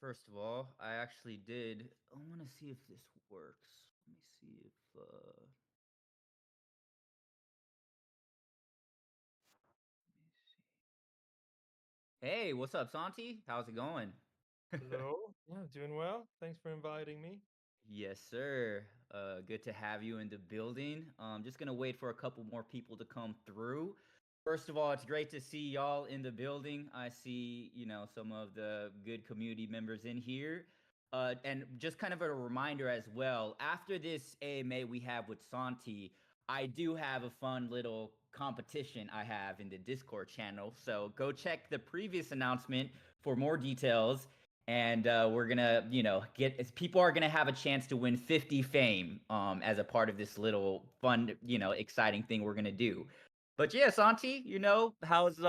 First of all, I actually did. I want to see if this works. Let me see if. Let me see. Hey, what's up, Santi? How's it going? Hello. Yeah, doing well. Thanks for inviting me. Yes, sir. Good to have you in the building. Just gonna wait for a couple more people to come through. First of all, it's great to see y'all in the building. I see, some of the good community members in here. And just kind of a reminder as well, after this AMA we have with Santi, I do have a fun little competition I have in the Discord channel. So go check the previous announcement for more details, and we're gonna get people are gonna have a chance to win 50 fame as a part of this little fun, exciting thing we're gonna do. But yeah, Santi, how's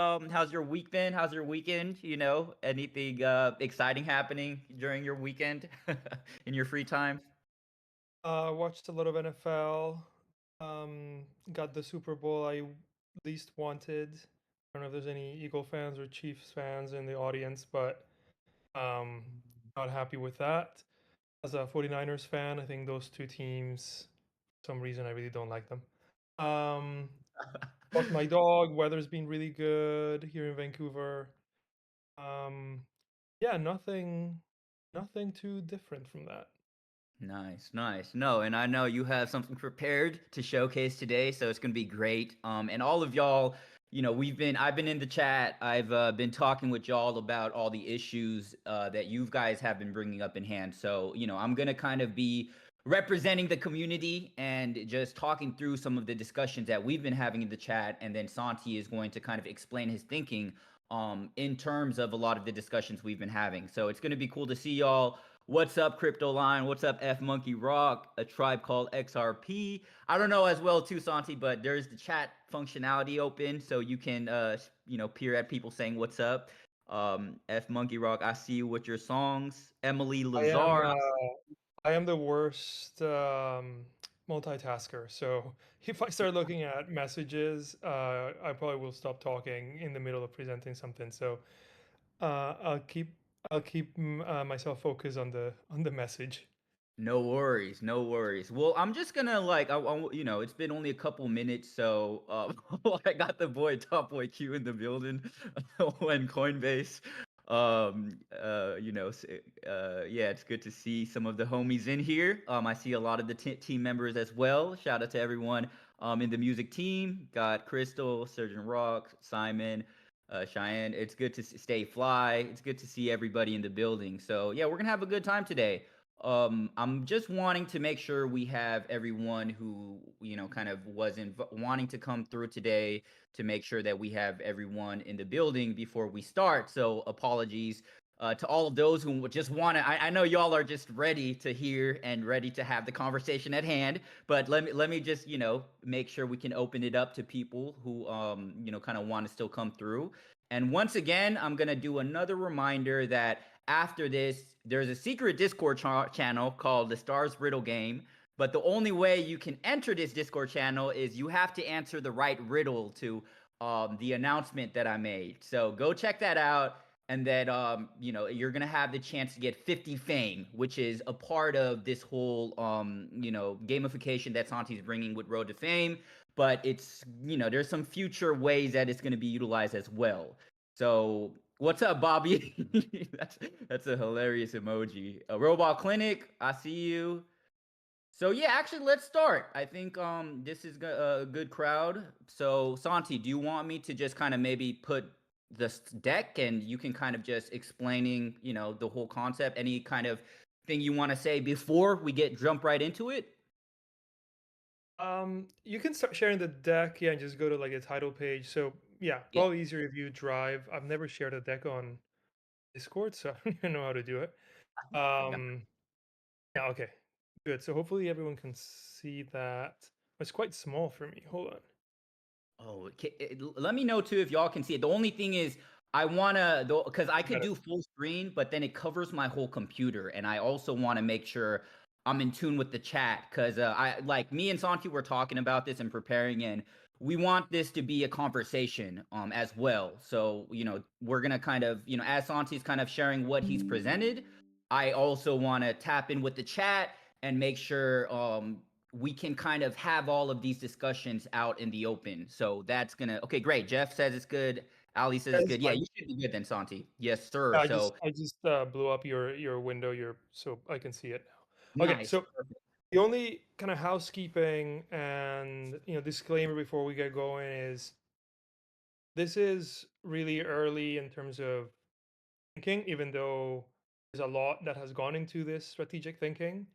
your week been? How's your weekend? Anything exciting happening during your weekend in your free time? Watched a lot of NFL. Got the Super Bowl I least wanted. I don't know if there's any Eagle fans or Chiefs fans in the audience, but um, not happy with that. As a 49ers fan, I think those two teams, for some reason, I really don't like them. Um, Walked my dog. Weather's been really good here in Vancouver. Um, yeah, nothing too different from that. Nice, nice. No, and I know you have something prepared to showcase today, so it's gonna be great. And all of y'all, I've been in the chat. I've been talking with y'all about all the issues that you guys have been bringing up in hand. So, I'm gonna kind of be representing the community and just talking through some of the discussions that we've been having in the chat, and then Santi is going to kind of explain his thinking in terms of a lot of the discussions we've been having. So it's gonna be cool to see y'all. What's up, Crypto Line? What's up, F Monkey Rock? A Tribe Called XRP. I don't know as well too, Santi, but there's the chat functionality open, so you can peer at people saying what's up. F Monkey Rock, I see you with your songs. Emily I am Lazar. I am the worst multitasker. So if I start looking at messages, I probably will stop talking in the middle of presenting something. So I'll keep myself focused on the message. No worries, no worries. Well, I'm just gonna it's been only a couple minutes, so I got the boy Top Boy Q in the building when Coinbase. Yeah, it's good to see some of the homies in here. I see a lot of the team members as well. Shout out to everyone in the music team. Got Crystal, Surgeon Rock, Simon, Cheyenne. It's good to stay fly. It's good to see everybody in the building. So yeah, we're gonna have a good time today. I'm just wanting to make sure we have everyone who, kind of wasn't wanting to come through today, to make sure that we have everyone in the building before we start. So apologies to all of those who just want to. I know y'all are just ready to hear and ready to have the conversation at hand, but let me just, make sure we can open it up to people who, kind of want to still come through. And once again, I'm gonna do another reminder that after this, there's a secret Discord channel called the Stars Riddle Game. But the only way you can enter this Discord channel is you have to answer the right riddle to the announcement that I made. So go check that out. And then, you're going to have the chance to get 50 fame, which is a part of this whole, gamification that Santi's bringing with Road to Fame. But it's, there's some future ways that it's going to be utilized as well. So what's up, Bobby? That's a hilarious emoji. A robot clinic. I see you. So yeah, actually, let's start. I think this is a good crowd. So Santi, do you want me to just kind of maybe put this deck, and you can kind of just explaining, the whole concept, any kind of thing you want to say before we get jump right into it? You can start sharing the deck, yeah, and just go to like the title page. So yeah, Yeah. probably easier if you drive. I've never shared a deck on Discord, so I don't even know how to do it. I got. Um, yeah, okay, good. So hopefully everyone can see that. It's quite small for me. Hold on. Oh, let me know too if y'all can see it. The only thing is, I wanna though, because I could Got it. do full screen, but then it covers my whole computer, and I also want to make sure I'm in tune with the chat. Because I like me and Santi were talking about this and preparing, and we want this to be a conversation as well. So, we're gonna kind of, as Santi's kind of sharing what he's presented, I also want to tap in with the chat and make sure we can kind of have all of these discussions out in the open. So that's gonna okay, great. Jeff says it's good. Ali says That it's is good. Yeah, fine. you should be good then, Santi. Yes, sir. I just blew up your window, so I can see it now. Okay, Nice. so the only kind of housekeeping and disclaimer before we get going is this is really early in terms of thinking, even though there's a lot that has gone into this strategic thinking.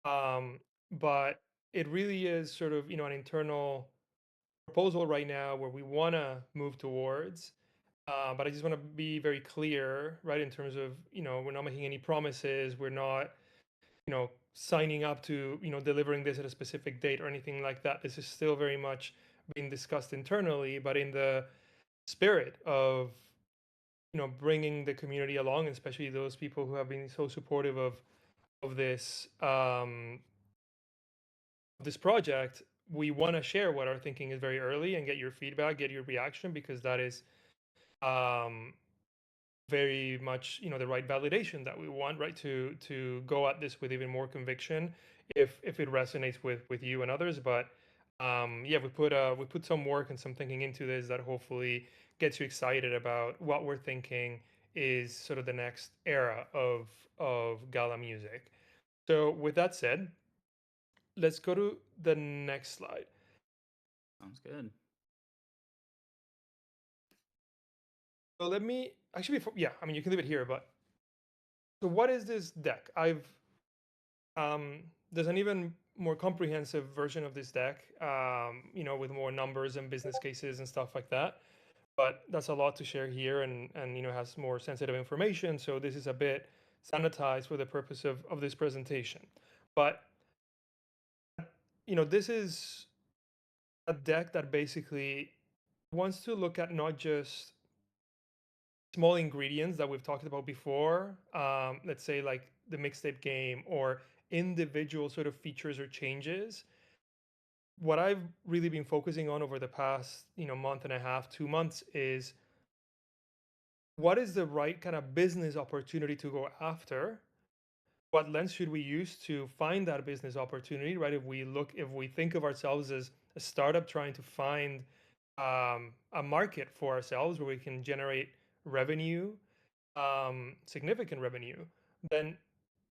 Um, but it really is sort of an internal proposal right now where we want to move towards. But I just want to be very clear, right, in terms of we're not making any promises. We're not signing up to delivering this at a specific date or anything like that. This is still very much being discussed internally, but in the spirit of bringing the community along, especially those people who have been so supportive of this project. We want to share what our thinking is very early and get your feedback, get your reaction, because that is um, very much the right validation that we want, right, to go at this with even more conviction if it resonates with you and others. But yeah, we put some work and some thinking into this that hopefully gets you excited about what we're thinking is sort of the next era of Gala music. So with that said, let's go to the next slide. Sounds good. So let me actually before, yeah, I mean you can leave it here, but so what is this deck? There's an even more comprehensive version of this deck, with more numbers and business cases and stuff like that. But that's a lot to share here, and has more sensitive information. So this is a bit sanitized for the purpose of this presentation. But this is a deck that basically wants to look at not just small ingredients that we've talked about before, let's say like the mixtape game or individual sort of features or changes. What I've really been focusing on over the past month and a half, 2 months, is what is the right kind of business opportunity to go after. What lens should we use to find that business opportunity, right? If we think of ourselves as a startup trying to find a market for ourselves where we can generate revenue, significant revenue, then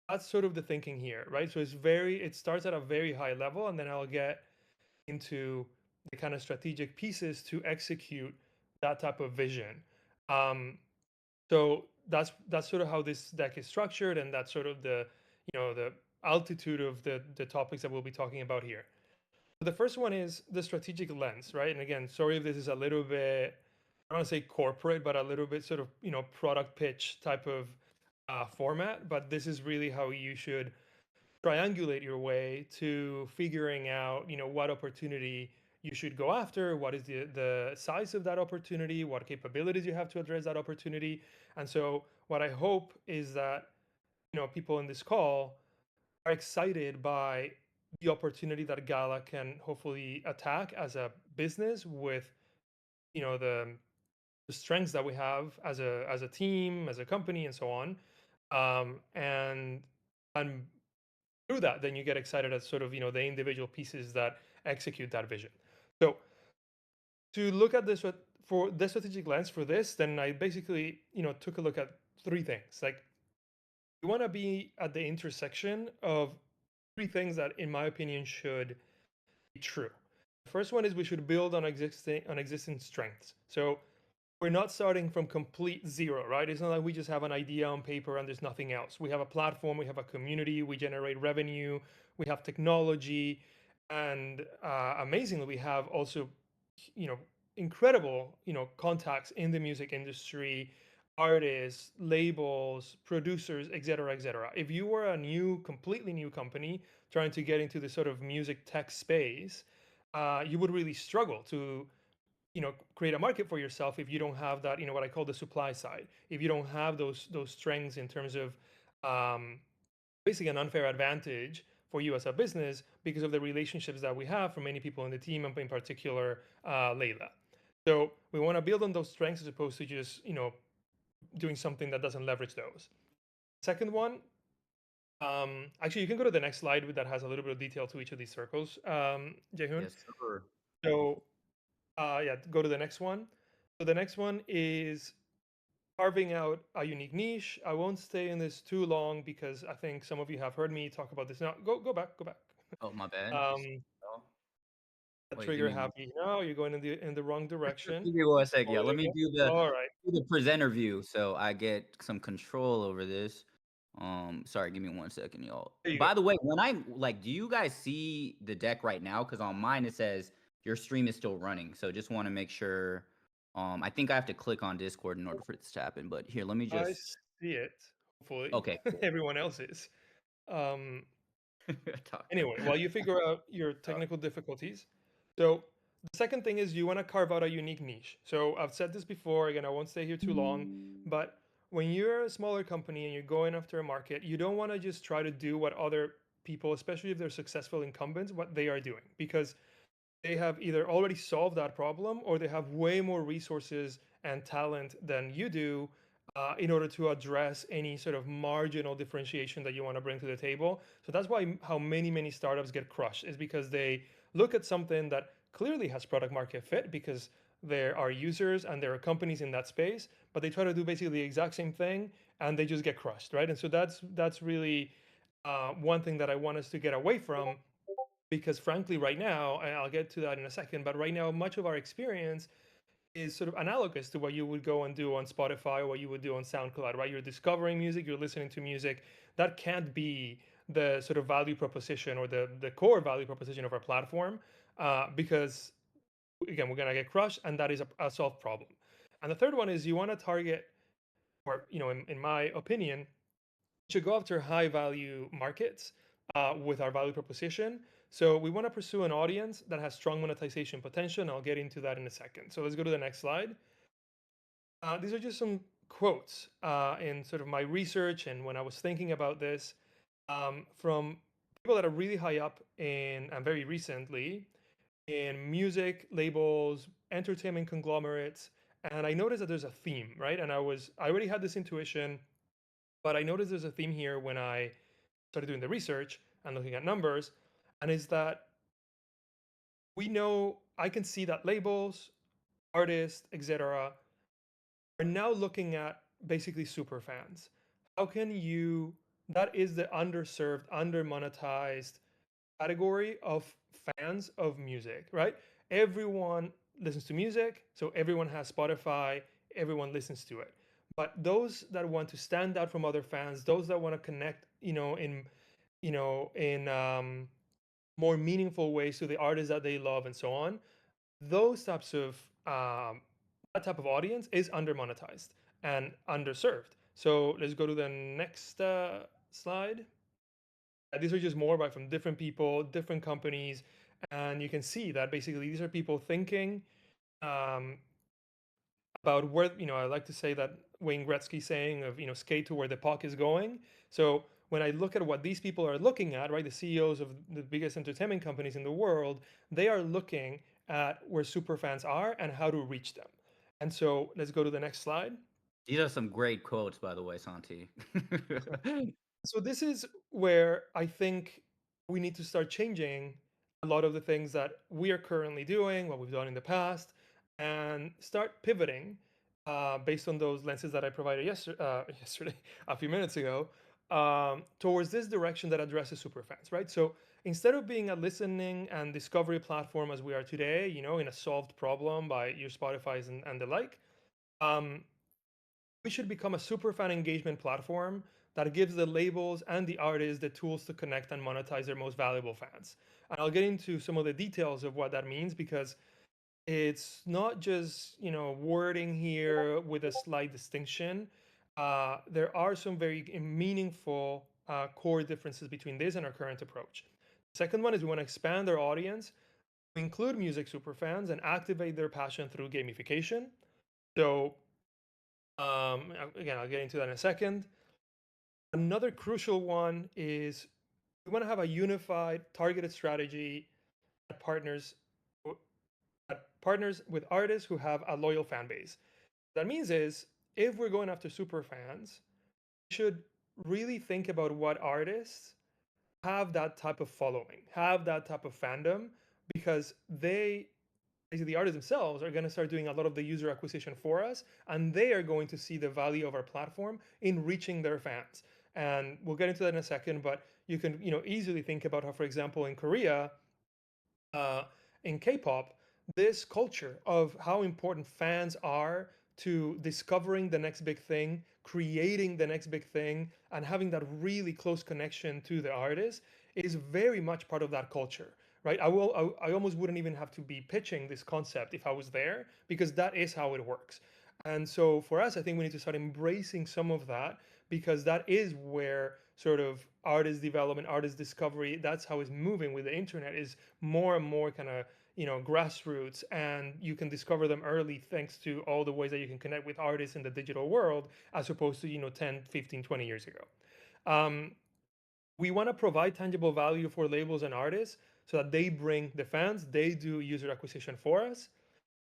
that's sort of the thinking here, right? So it starts at a very high level, and then I'll get into the kind of strategic pieces to execute that type of vision. Um, so that's sort of how this deck is structured, and that's sort of the altitude of the topics that we'll be talking about here. The first one is the strategic lens, right? And again, sorry if this is a little bit, I don't want to say corporate, but a little bit sort of product pitch type of format. But this is really how you should triangulate your way to figuring out what opportunity you should go after, what is the size of that opportunity, what capabilities you have to address that opportunity. And so what I hope is that people in this call are excited by the opportunity that Gala can hopefully attack as a business with the strengths that we have as a team, as a company, and so on. And through that, then you get excited at sort of the individual pieces that execute that vision. So to look at this for the strategic lens for this, then I basically took a look at three things. Like, we want to be at the intersection of three things that, in my opinion, should be true. The first one is we should build on existing strengths. So we're not starting from complete zero, right? It's not like we just have an idea on paper and there's nothing else. We have a platform, we have a community, we generate revenue, we have technology, and amazingly, we have also, you know, incredible, contacts in the music industry, artists, labels, producers, etc., etc. If you were a completely new company trying to get into the sort of music tech space, you would really struggle to create a market for yourself if you don't have that, what I call the supply side. If you don't have those strengths in terms of um, basically an unfair advantage for you as a business because of the relationships that we have from many people in the team, and in particular, Layla. So we want to build on those strengths as opposed to just, doing something that doesn't leverage those. Second one, actually, you can go to the next slide that has a little bit of detail to each of these circles, Jehun. Yes, sir. So, yeah, go to the next one. So the next one is carving out a unique niche. I won't stay in this too long because I think some of you have heard me talk about this. Now, go back, go back. Oh, my bad. Um, Oh, that wait, give trigger me one. happy. No, you're going in the wrong direction. Give me one second. Oh, Yeah, there let me you do go. All right, the presenter view so I get some control over this. Sorry, give me 1 second, y'all. there you go. By the way, when I like, do you guys see the deck right now? Because on mine it says your stream is still running. So just want to make sure. I think I have to click on Discord in order for this to happen. But here, let me I just. see it. Hopefully, Okay, cool. everyone else is. Um, Talk. Anyway, while you figure out your technical difficulties, so the second thing is you want to carve out a unique niche. So I've said this before, again, I won't stay here too long, but when you're a smaller company and you're going after a market, you don't want to just try to do what other people, especially if they're successful incumbents, what they are doing, because they have either already solved that problem or they have way more resources and talent than you do in order to address any sort of marginal differentiation that you want to bring to the table. So that's why how many startups get crushed is because they look at something that clearly has product market fit because there are users and there are companies in that space, but they try to do basically the exact same thing and they just get crushed, right? And so that's really one thing that I want us to get away from because frankly right now, and I'll get to that in a second, but right now much of our experience is sort of analogous to what you would go and do on Spotify or what you would do on SoundCloud, right? You're discovering music, you're listening to music. That can't be the sort of value proposition or the core value proposition of our platform because again we're going to get crushed and that is a solved problem. And the third one is you want to target, or in my opinion, to go after high value markets with our value proposition. So we want to pursue an audience that has strong monetization potential. And I'll get into that in a second. So let's go to the next slide. These are just some quotes in sort of my research and when I was thinking about this from people that are really high up in and very recently in music labels, entertainment conglomerates. And I noticed that there's a theme, right? And I already had this intuition, but I noticed there's a theme here when I started doing the research and looking at numbers, and is that we know I can see that labels, artists, etc., are now looking at basically super fans. How can you? That is the underserved, undermonetized category of fans of music, right? Everyone listens to music, so everyone has Spotify, everyone listens to it. But those that want to stand out from other fans, those that want to connect, in more meaningful ways to the artists that they love and so on, those types of that type of audience is under monetized and underserved. So let's go to the next slide. These are just more by from different people, different companies, and you can see that basically these are people thinking um, about where, I like to say that Wayne Gretzky saying of, skate to where the puck is going. So when I look at what these people are looking at, right, the CEOs of the biggest entertainment companies in the world, they are looking at where super fans are and how to reach them. And so let's go to the next slide. These are some great quotes, by the way, Santi. Okay. So this is where I think we need to start changing a lot of the things that we are currently doing, what we've done in the past, and start pivoting based on those lenses that I provided yesterday, a few minutes ago, towards this direction that addresses superfans, right? So instead of being a listening and discovery platform as we are today, in a solved problem by your Spotify's and the like, um, we should become a super fan engagement platform that gives the labels and the artists the tools to connect and monetize their most valuable fans. And I'll get into some of the details of what that means because it's not just wording here with a slight distinction. There are some very meaningful core differences between this and our current approach. Second one is we want to expand our audience, include music superfans, and activate their passion through gamification. So again, I'll get into that in a second. Another crucial one is We want to have a unified, targeted strategy that partners with artists who have a loyal fan base. That means is if we're going after super fans, we should really think about what artists have that type of following, have that type of fandom, because they basically the artists themselves are going to start doing a lot of the user acquisition for us, and they are going to see the value of our platform in reaching their fans. And we'll get into that in a second, but you can easily think about how, for example, in Korea, uh, in K-pop, this culture of how important fans are to discovering the next big thing, creating the next big thing, and having that really close connection to the artist is very much part of that culture, right? I almost wouldn't even have to be pitching this concept if I was there, because that is how it works. And so for us, I think we need to start embracing some of that, because that is where sort of artist development, artist discovery, that's how it's moving with the internet, is more and more kind of grassroots, and you can discover them early thanks to all the ways that you can connect with artists in the digital world, as opposed to 10, 15, 20 years ago. um, we want to provide tangible value for labels and artists so that they bring the fans, they do user acquisition for us.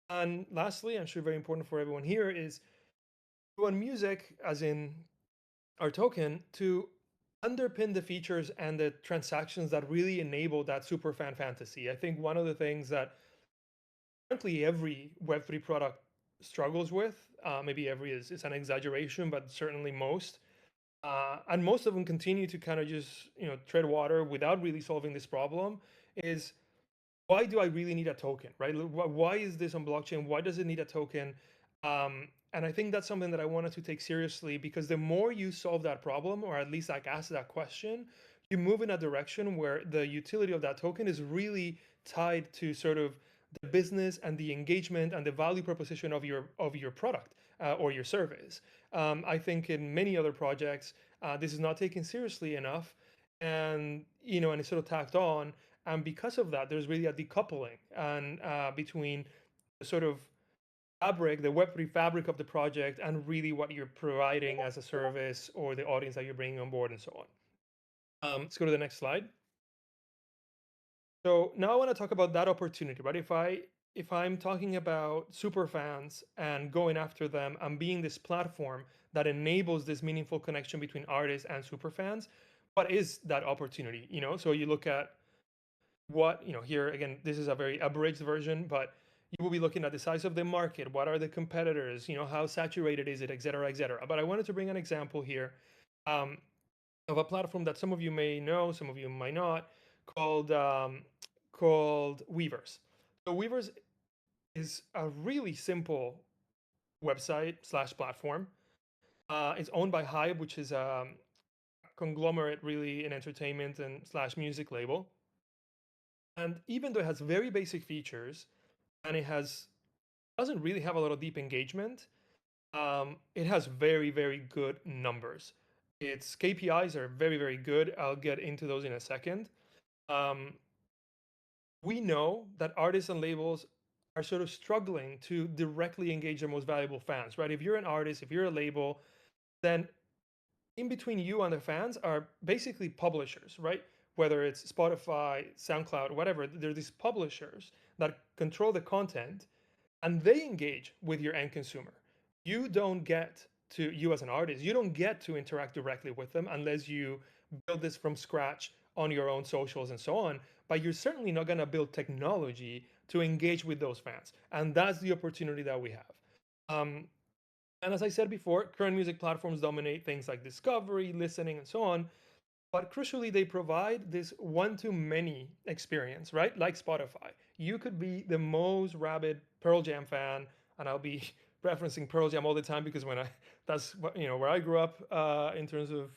And lastly, I'm sure very important for everyone here, is we want music, as in our token, to underpin the features and the transactions that really enable that super fan fantasy. I think one of the things that frankly every Web3 product struggles with, maybe every is an exaggeration, but certainly most, and most of them continue to kind of just tread water without really solving this problem, is why do I really need a token, right? Why is this on blockchain? Why does it need a token? And I think that's something that I wanted to take seriously, because the more you solve that problem, or at least like ask that question, you move in a direction where the utility of that token is really tied to sort of the business and the engagement and the value proposition of your product, or your service. I think in many other projects, this is not taken seriously enough, and it's sort of tacked on, and because of that, there's really a decoupling and between the sort of fabric, the Web3 fabric of the project, and really what you're providing as a service, or the audience that you're bringing on board, and so on. Let's go to the next slide. So now I want to talk about that opportunity, right? If I'm talking about super fans and going after them and being this platform that enables this meaningful connection between artists and super fans, what is that opportunity? So you look at what here again, this is a very abridged version, but you will be looking at the size of the market, what are the competitors, how saturated is it, et cetera, et cetera. But I wanted to bring an example here, um, of a platform that some of you may know, some of you might not, called Weavers. So Weavers is a really simple website slash platform. It's owned by Hybe, which is a conglomerate really in entertainment and slash music label. And even though it has very basic features, and it doesn't really have a lot of deep engagement, it has very, very good numbers. Its KPIs are very, very good. I'll get into those in a second. Um, we know that artists and labels are sort of struggling to directly engage their most valuable fans, right? If you're an artist, if you're a label, then in between you and the fans are basically publishers, right? Whether it's Spotify, SoundCloud, whatever, they're these publishers that control the content, and they engage with your end consumer. You as an artist, you don't get to interact directly with them unless you build this from scratch on your own socials and so on. But you're certainly not going to build technology to engage with those fans. And that's the opportunity that we have. Um, and as I said before, current music platforms dominate things like discovery, listening, and so on. But crucially, they provide this one-to-many experience, right? Like Spotify. You could be the most rabid Pearl Jam fan, and I'll be referencing Pearl Jam all the time, because that's what, where I grew up, in terms of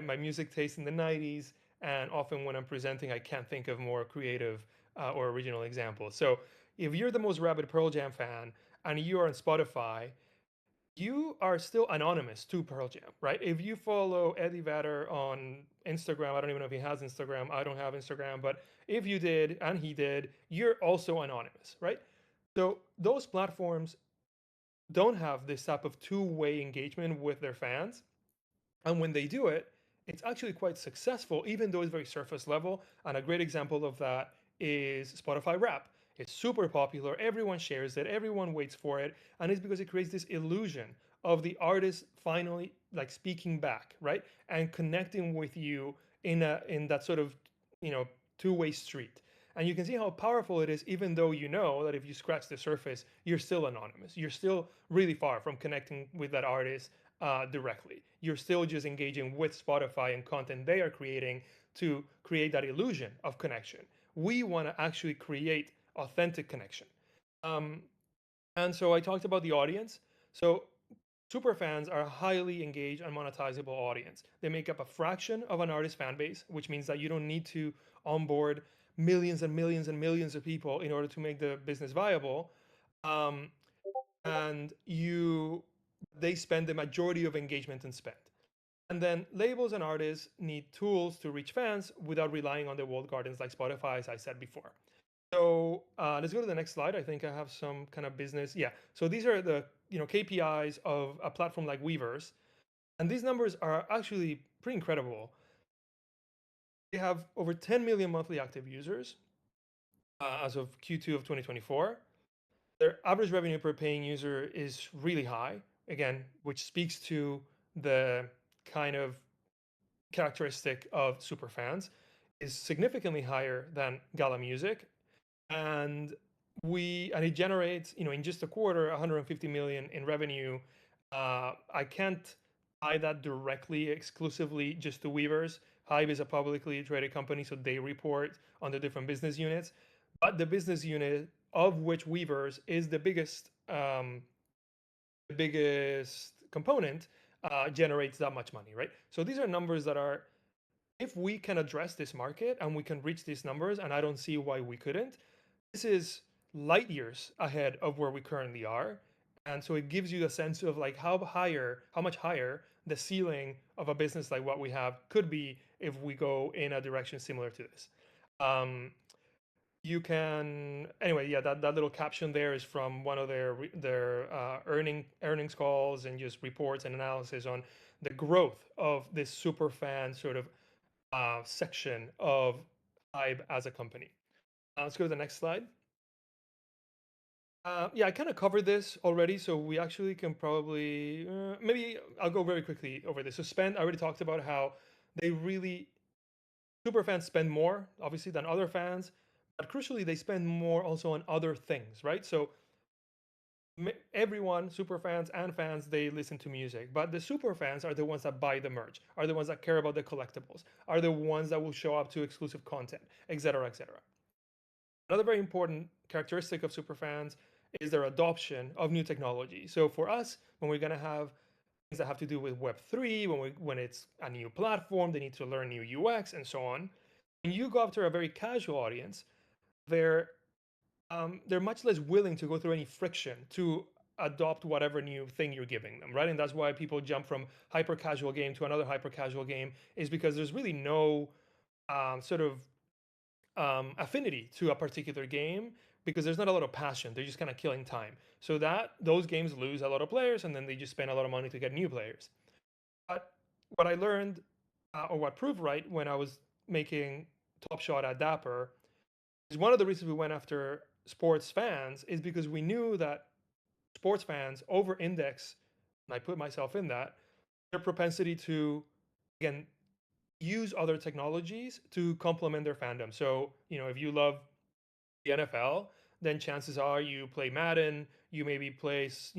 my music taste in the 90s. And often when I'm presenting, I can't think of more creative, or original examples. So if you're the most rabid Pearl Jam fan and you are on Spotify, you are still anonymous to Pearl Jam, right? If you follow Eddie Vedder on Instagram, I don't even know if he has Instagram. I don't have Instagram, but if you did and he did, you're also anonymous, right? So those platforms don't have this type of two-way engagement with their fans. And when they do it, it's actually quite successful, even though it's very surface level. And a great example of that is Spotify Rap. It's super popular. Everyone shares it. Everyone waits for it, and it's because it creates this illusion of the artist finally like speaking back, right, and connecting with you in that sort of two-way street. And you can see how powerful it is, even though you know that if you scratch the surface, you're still anonymous. You're still really far from connecting with that artist directly. You're still just engaging with Spotify and content they are creating to create that illusion of connection. We want to actually create authentic connection. Um, and so I talked about the audience. So super fans are a highly engaged and monetizable audience. They make up a fraction of an artist fan base, which means that you don't need to onboard millions and millions and millions of people in order to make the business viable. Um, and they spend the majority of engagement and spend. And then labels and artists need tools to reach fans without relying on the walled gardens like Spotify, as I said before. So let's go to the next slide. I think I have some kind of business. Yeah. So these are the KPIs of a platform like Weverse, and these numbers are actually pretty incredible. They have over 10 million monthly active users as of Q2 of 2024. Their average revenue per paying user is really high, again, which speaks to the kind of characteristic of super fans, is significantly higher than Gala Music, and it generates in just a quarter 150 million in revenue. I can't tie that directly exclusively just to Weavers. Hive is a publicly traded company, so they report on the different business units, but the business unit of which Weavers is the biggest component generates that much money, right? So these are numbers that are, if we can address this market and we can reach these numbers, and I don't see why we couldn't, this is light years ahead of where we currently are. And so it gives you a sense of like how much higher the ceiling of a business like what we have could be if we go in a direction similar to this. Um, you can anyway, yeah, that little caption there is from one of their earnings calls and just reports and analysis on the growth of this super fan sort of section of Hybe as a company. Let's go to the next slide. Yeah, I kind of covered this already, so we actually can probably maybe I'll go very quickly over this. So spend, I already talked about how they really super fans spend more, obviously, than other fans, but crucially, they spend more also on other things, right? So everyone, super fans and fans, they listen to music, but the super fans are the ones that buy the merch, are the ones that care about the collectibles, are the ones that will show up to exclusive content, etc., etc. Another very important characteristic of superfans is their adoption of new technology. So for us, when we're going to have things that have to do with Web3, when it's a new platform, they need to learn new UX and so on. When you go after a very casual audience, they're they're much less willing to go through any friction to adopt whatever new thing you're giving them, right? And that's why people jump from hyper casual game to another hyper casual game, is because there's really no sort of affinity to a particular game, because there's not a lot of passion. They're just kind of killing time. So that those games lose a lot of players, and then they just spend a lot of money to get new players. But what I learned, or what proved right when I was making Top Shot at Dapper, is one of the reasons we went after sports fans is because we knew that sports fans over-index, and I put myself in that, their propensity to, again, use other technologies to complement their fandom. So, if you love the NFL, then chances are you play Madden, you maybe you place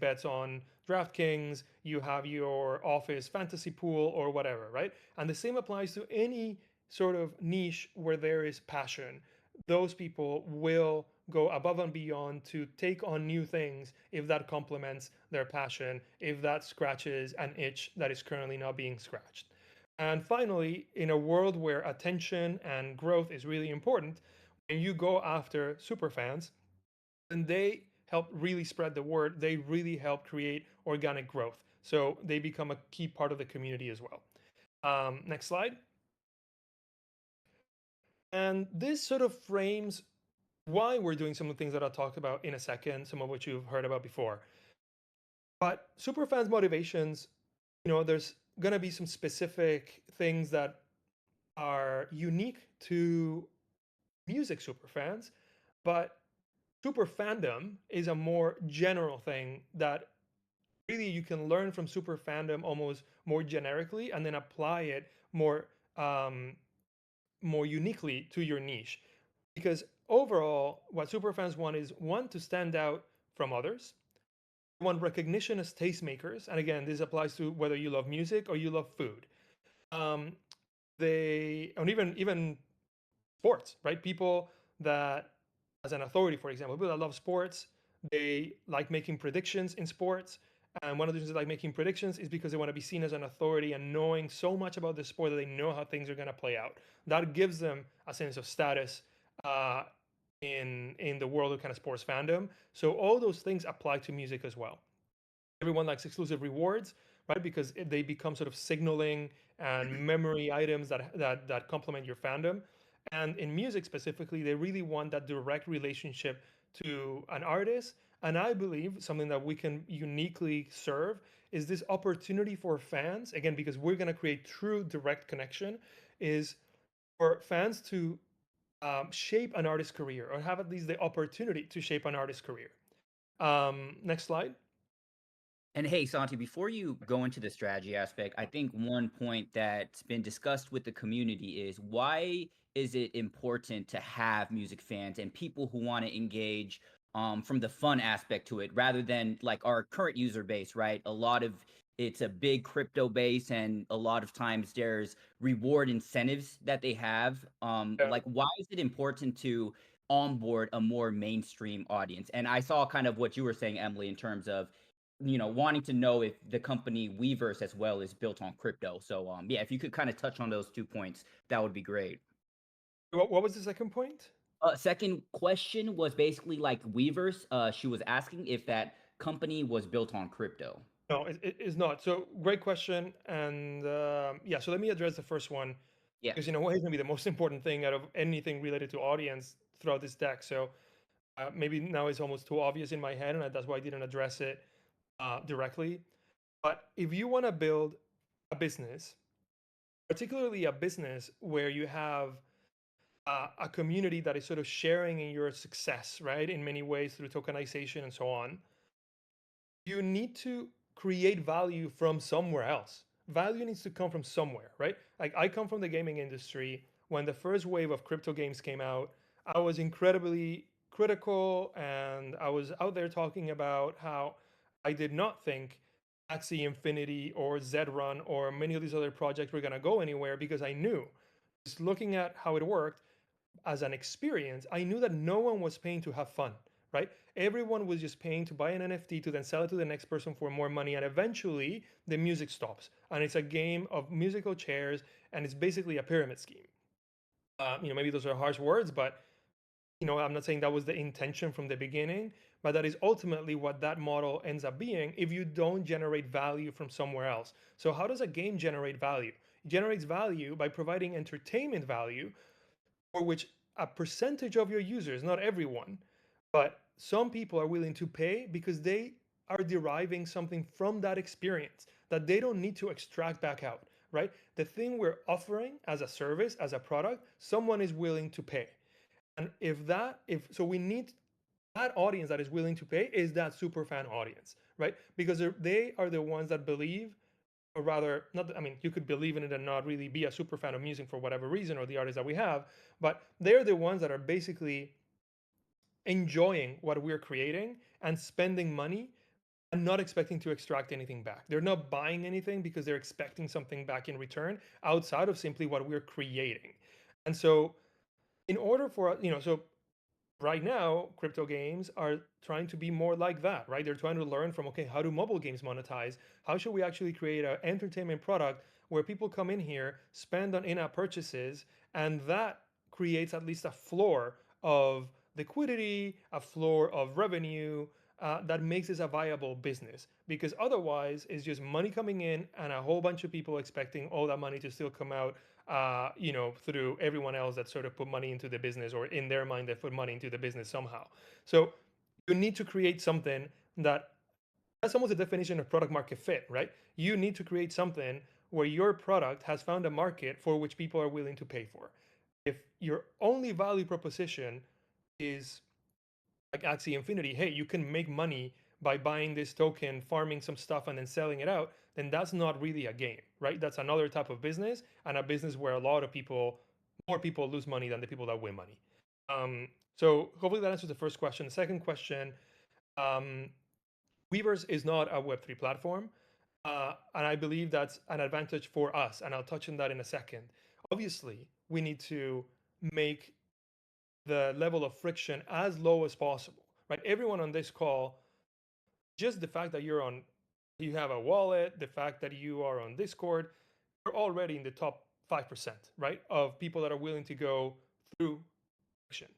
bets on DraftKings, you have your office fantasy pool or whatever, right? And the same applies to any sort of niche where there is passion. Those people will go above and beyond to take on new things if that complements their passion, if that scratches an itch that is currently not being scratched. And finally, in a world where attention and growth is really important, when you go after super fans, then they help really spread the word. They really help create organic growth. So they become a key part of the community as well. Next slide. And this sort of frames why we're doing some of the things that I'll talk about in a second, some of which you've heard about before. But superfans' motivations, there's going to be some specific things that are unique to music super fans, but super fandom is a more general thing that really you can learn from super fandom almost more generically and then apply it um, more uniquely to your niche. Because overall, what super fans want is one to stand out from others, want recognition as tastemakers, and again, this applies to whether you love music or you love food. Um, they and even sports, right? People that, as an authority, for example, people that love sports, they like making predictions in sports. And one of the reasons they like making predictions is because they want to be seen as an authority and knowing so much about the sport that they know how things are going to play out. That gives them a sense of status uh, in the world of kind of sports fandom. So all those things apply to music as well. Everyone likes exclusive rewards, right? Because they become sort of signaling and memory items that complement your fandom. And in music specifically, they really want that direct relationship to an artist. And I believe something that we can uniquely serve is this opportunity for fans, again, because we're going to create true direct connection, is for fans to shape an artist's career or have at least the opportunity to shape an artist's career. Next slide. And hey, Santi, before you go into the strategy aspect, I think one point that's been discussed with the community is why is it important to have music fans and people who want to engage from the fun aspect to it rather than like our current user base, right? A lot of it's a big crypto base, and a lot of times there's reward incentives that they have. Yeah. Like, why is it important to onboard a more mainstream audience? And I saw kind of what you were saying, Emily, in terms of wanting to know if the company Weverse as well is built on crypto. So yeah, if you could kind of touch on those 2 points, that would be great. What was the second point? Second question was basically like Weverse. She was asking if that company was built on crypto. No, it is not. So great question. And yeah, so let me address the first one Yeah. because in a way it's going to be the most important thing out of anything related to audience throughout this deck. So maybe now it's almost too obvious in my head, and that's why I didn't address it directly. But if you want to build a business, particularly a business where you have a community that is sort of sharing in your success, right, in many ways through tokenization and so on, you need to create value from somewhere else. Value needs to come from somewhere, right? Like I come from the gaming industry. When the first wave of crypto games came out, I was incredibly critical and I was out there talking about how I did not think Axie Infinity or Zrun or many of these other projects were going to go anywhere because I knew, just looking at how it worked, as an experience, I knew that no one was paying to have fun, right? Everyone was just paying to buy an NFT to then sell it to the next person for more money. And eventually the music stops. And it's a game of musical chairs and it's basically a pyramid scheme. Maybe those are harsh words, but I'm not saying that was the intention from the beginning, but that is ultimately what that model ends up being if you don't generate value from somewhere else. So, how does a game generate value? It generates value by providing entertainment value for which a percentage of your users, not everyone, but some people are willing to pay because they are deriving something from that experience that they don't need to extract back out, right? The thing we're offering as a service, as a product, someone is willing to pay. And if so, we need that audience that is willing to pay is that super fan audience, right? Because they are the ones that believe, or rather, not, I mean, you could believe in it and not really be a super fan of music for whatever reason, or the artists that we have, but they're the ones that are basically enjoying what we're creating and spending money and not expecting to extract anything back. They're not buying anything because they're expecting something back in return outside of simply what we're creating. And so, in order for, so right now crypto games are trying to be more like that, right? They're trying to learn from, okay, how do mobile games monetize? How should we actually create an entertainment product where people come in here, spend on in-app purchases, and that creates at least a floor of liquidity, a floor of revenue, that makes this a viable business. Because otherwise it's just money coming in and a whole bunch of people expecting all that money to still come out, through everyone else that sort of put money into the business, or in their mind they put money into the business somehow. So you need to create something that's almost a definition of product market fit, right? You need to create something where your product has found a market for which people are willing to pay for. If your only value proposition is like Axie Infinity, hey, you can make money by buying this token, farming some stuff, and then selling it out, then that's not really a game, right? That's another type of business, and a business where a lot of people, more people lose money than the people that win money. So hopefully that answers the first question. The second question, um, Weavers is not a Web3 platform. And I believe that's an advantage for us. And I'll touch on that in a second. Obviously, we need to make the level of friction as low as possible, right? Everyone on this call, just the fact that you have a wallet, the fact that you are on Discord, you're already in the top 5%, right? Of people that are willing to go through friction.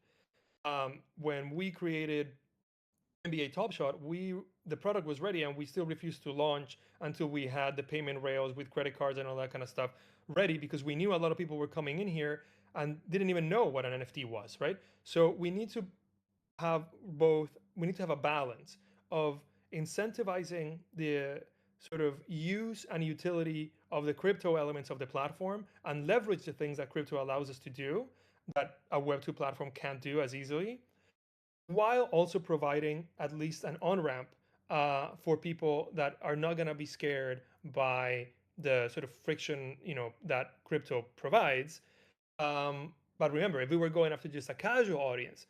When we created NBA Top Shot, the product was ready and we still refused to launch until we had the payment rails with credit cards and all that kind of stuff ready because we knew a lot of people were coming in here and didn't even know what an NFT was, right? So we need to have both, we need to have a balance of incentivizing the sort of use and utility of the crypto elements of the platform and leverage the things that crypto allows us to do that a Web2 platform can't do as easily, while also providing at least an on ramp for people that are not going to be scared by the sort of friction, that crypto provides. But remember, if we were going after just a casual audience,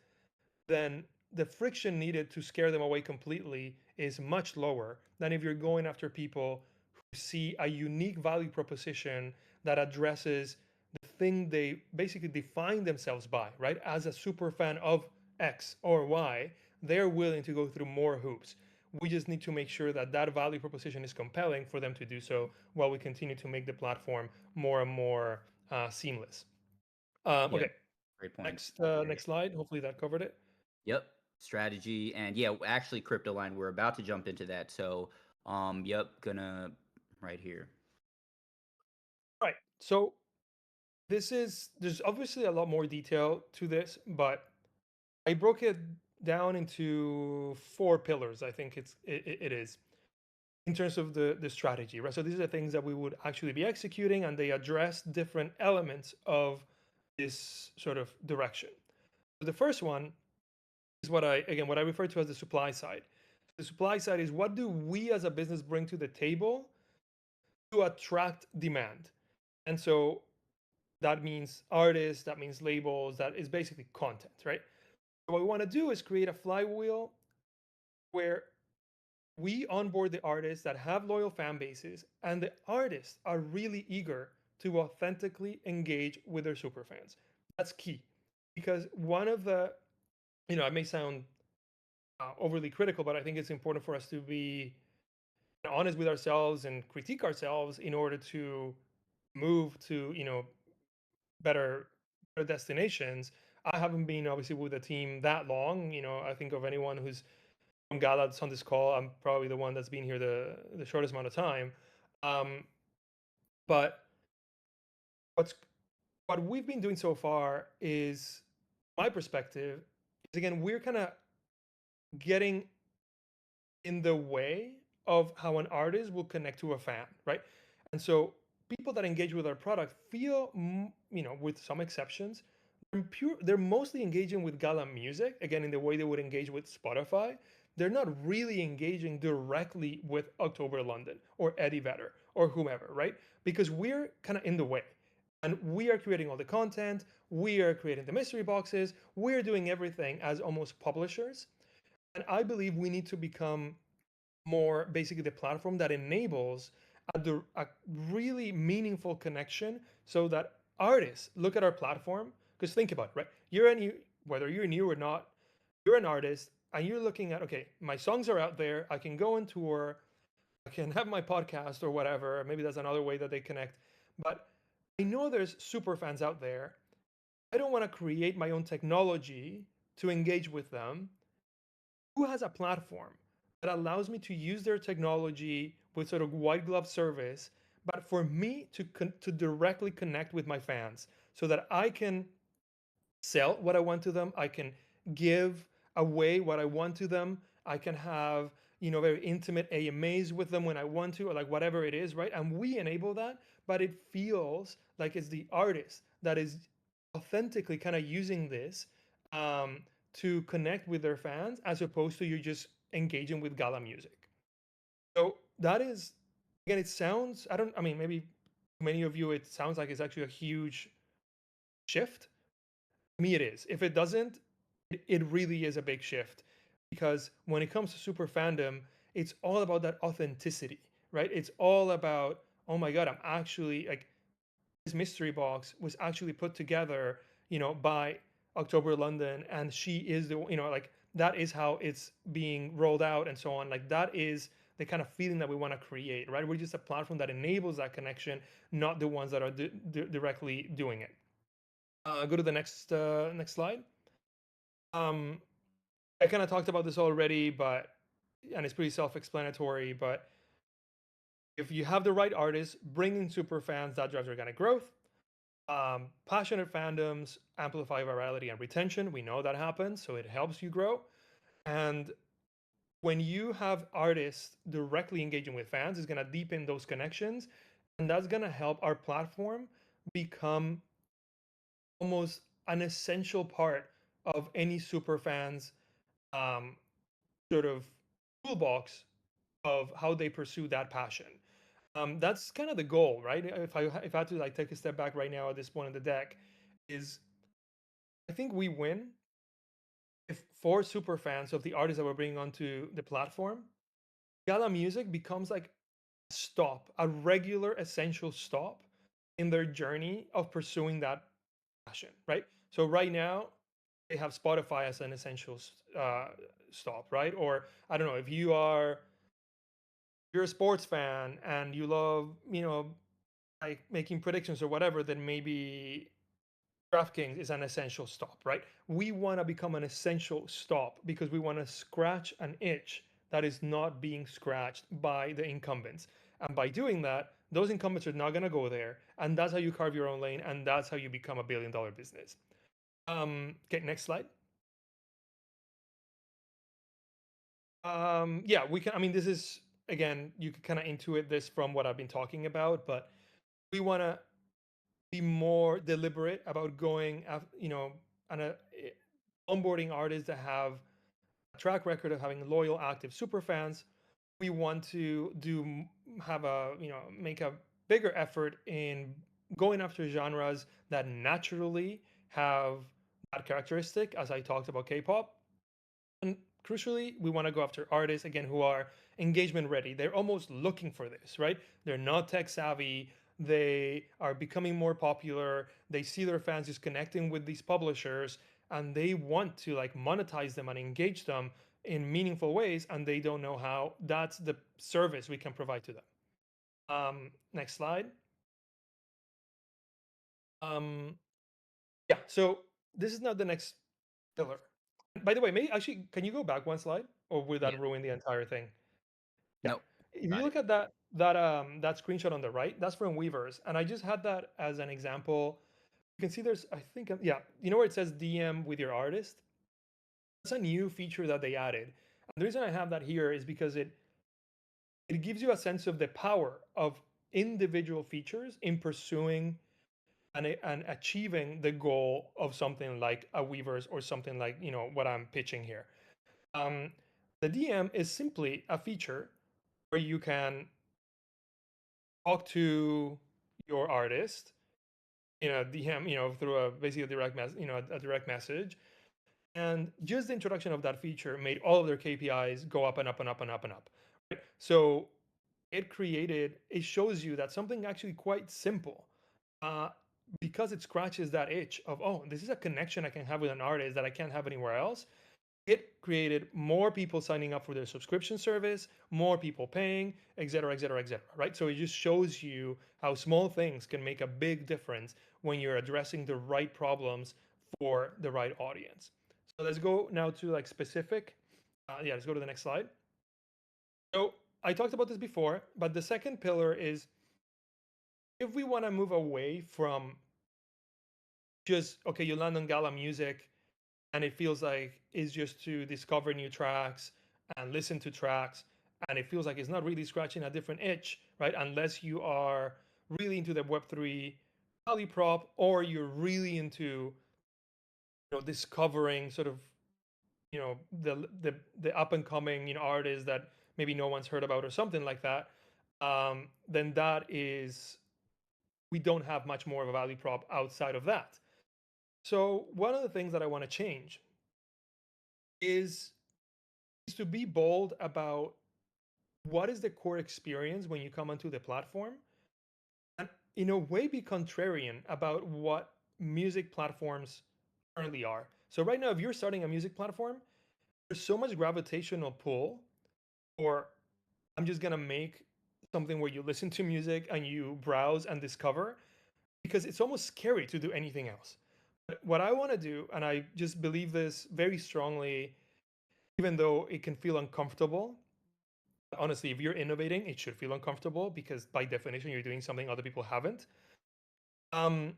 then the friction needed to scare them away completely is much lower than if you're going after people who see a unique value proposition that addresses the thing they basically define themselves by, right? As a super fan of X or Y, they're willing to go through more hoops. We just need to make sure that that value proposition is compelling for them to do so while we continue to make the platform more and more seamless. Yep. Okay, Great points. next slide. Hopefully that covered it. Yep. Strategy and yeah, actually crypto line. We're about to jump into that. So, yep, gonna right here. Right. So there's obviously a lot more detail to this, but I broke it down into four pillars. I think it is in terms of the strategy, right? So these are the things that we would actually be executing, and they address different elements of this sort of direction. So the first one is what I refer to as the supply side. The supply side is what do we as a business bring to the table to attract demand, and so that means artists, that means labels, that is basically content, right? So what we want to do is create a flywheel where we onboard the artists that have loyal fan bases, and the artists are really eager to authentically engage with their super fans. That's key because one of the, it may sound overly critical, but I think it's important for us to be honest with ourselves and critique ourselves in order to move to, better destinations. I haven't been obviously with the team that long. I think of anyone who's from Gala that's on this call, I'm probably the one that's been here the shortest amount of time. Um, but what's what we've been doing so far is my perspective is, again, we're kind of getting in the way of how an artist will connect to a fan, right? And so people that engage with our product feel, with some exceptions, they're mostly engaging with Gala Music, again, in the way they would engage with Spotify. They're not really engaging directly with October London or Eddie Vedder or whomever, right? Because we're kind of in the way. And we are creating all the content, we are creating the mystery boxes, we're doing everything as almost publishers. And I believe we need to become more basically the platform that enables a really meaningful connection so that artists look at our platform. Because think about it, right? Whether you're new or not, you're an artist and you're looking at, okay, my songs are out there. I can go on tour. I can have my podcast or whatever. Maybe that's another way that they connect. But I know there's super fans out there. I don't want to create my own technology to engage with them. Who has a platform that allows me to use their technology with sort of white glove service, but for me to directly connect with my fans so that I can sell what I want to them, I can give away what I want to them, I can have very intimate AMAs with them when I want to, or like whatever it is, right? And we enable that, but it feels like it's the artist that is authentically kind of using this to connect with their fans, as opposed to you just engaging with Gala music. So that is, again, it sounds, I mean, maybe to many of you, it sounds like it's actually a huge shift. To me, it is. If it doesn't, it really is a big shift, because when it comes to super fandom, it's all about that authenticity, right? It's all about, oh my God, I'm actually like, this mystery box was actually put together, by October London, and she is the, like that is how it's being rolled out and so on. Like that is the kind of feeling that we want to create, right? We're just a platform that enables that connection, not the ones that are directly doing it. Go to the next slide. Um, I kind of talked about this already, but and it's pretty self-explanatory. But if you have the right artists bringing super fans, that drives organic growth. Passionate fandoms amplify virality and retention. We know that happens, so it helps you grow. And when you have artists directly engaging with fans, it's going to deepen those connections, and that's going to help our platform become almost an essential part of any super fans um, sort of toolbox of how they pursue that passion. That's kind of the goal, right? If I had to like take a step back right now at this point in the deck, is I think we win if for super fans of the artists that we're bringing onto the platform, Gala Music becomes like a stop, a regular essential stop in their journey of pursuing that passion, right? So right now they have Spotify as an essential stop, right? Or I don't know, if you're a sports fan and you love, like making predictions or whatever, then maybe DraftKings is an essential stop, right? We want to become an essential stop because we want to scratch an itch that is not being scratched by the incumbents. And by doing that, those incumbents are not going to go there. And that's how you carve your own lane. And that's how you become $1 billion business. Okay, next slide. Yeah, we can. I mean, this is, again, you can kind of intuit this from what I've been talking about, but we want to be more deliberate about going, on onboarding artists that have a track record of having loyal, active super fans. We want to have a, make a bigger effort in going after genres that naturally have that characteristic, as I talked about K-pop. And crucially, we want to go after artists again who are engagement ready. They're almost looking for this, right? They're not tech savvy. They are becoming more popular. They see their fans just connecting with these publishers, and they want to like monetize them and engage them in meaningful ways, and they don't know how. That's the service we can provide to them. Next slide. Um, yeah, so this is now the next pillar. By the way, maybe actually, can you go back one slide, or would Yeah. that ruin the entire thing? Yeah. Nope. If you Got it. look at that screenshot on the right, that's from Weavers, and I just had that as an example. You can see there's, I think, yeah, you know where it says DM with your artist? That's a new feature that they added. And the reason I have that here is because it gives you a sense of the power of individual features in pursuing and achieving the goal of something like a Weavers or something like, what I'm pitching here. Um, the DM is simply a feature where you can talk to your artist in a DM, through a basically a a direct message. And just the introduction of that feature made all of their KPIs go up and up and up and up and up. Right? So it shows you that something actually quite simple, uh, because it scratches that itch of, oh, this is a connection I can have with an artist that I can't have anywhere else. It created more people signing up for their subscription service, more people paying, et cetera, et cetera, et cetera, right? So it just shows you how small things can make a big difference when you're addressing the right problems for the right audience. So let's go now to like specific. Yeah, let's go to the next slide. So I talked about this before, but the second pillar is, if we want to move away from just, okay, you land on Gala Music and it feels like it's just to discover new tracks and listen to tracks. and it feels like it's not really scratching a different itch, right? Unless you are really into the Web3 value prop, or you're really into discovering sort of the up and coming artists that maybe no one's heard about or something like that. Then that is, we don't have much more of a value prop outside of that. So one of the things that I want to change is to be bold about what is the core experience when you come onto the platform, and in a way be contrarian about what music platforms currently are. So right now, if you're starting a music platform, there's so much gravitational pull, or I'm just gonna make something where you listen to music and you browse and discover, because it's almost scary to do anything else. But what I want to do, and I just believe this very strongly, even though it can feel uncomfortable. Honestly, if you're innovating, it should feel uncomfortable because by definition, you're doing something other people haven't. Um,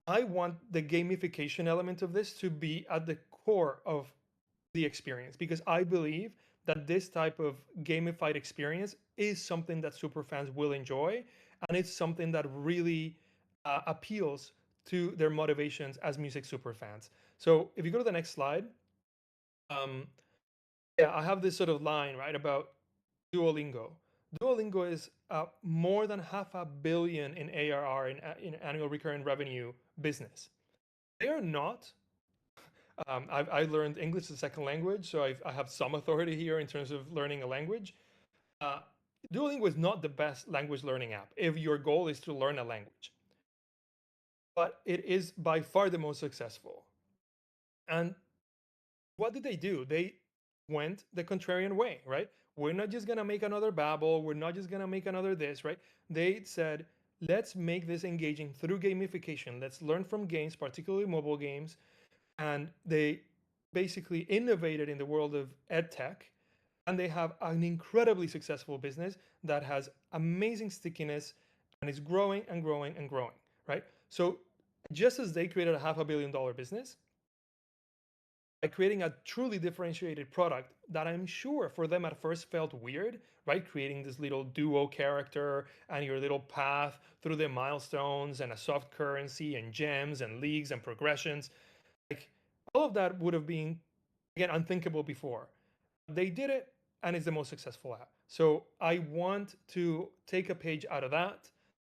I want the gamification element of this to be at the core of the experience, because I believe that this type of gamified experience is something that super fans will enjoy, and it's something that really appeals to their motivations as music super fans. So if you go to the next slide, um, yeah, I have this sort of line right about Duolingo. Duolingo is more than half a billion in ARR, in annual recurring revenue business. They are not. I learned English as a second language, so I have some authority here in terms of learning a language. Uh, Duolingo is not the best language learning app if your goal is to learn a language, but it is by far the most successful. And what did they do? They went the contrarian way, right? We're not just gonna make another Babel. We're not just gonna make another this, right? They said, let's make this engaging through gamification. Let's learn from games, particularly mobile games. And they basically innovated in the world of ed tech. And they have an incredibly successful business that has amazing stickiness and is growing and growing and growing, right? So just as they created a $500 million business, by creating a truly differentiated product that I'm sure for them at first felt weird, right? Creating this little duo character and your little path through the milestones and a soft currency and gems and leagues and progressions. Like all of that would have been, again, unthinkable before. They did it, and it's the most successful app. So I want to take a page out of that.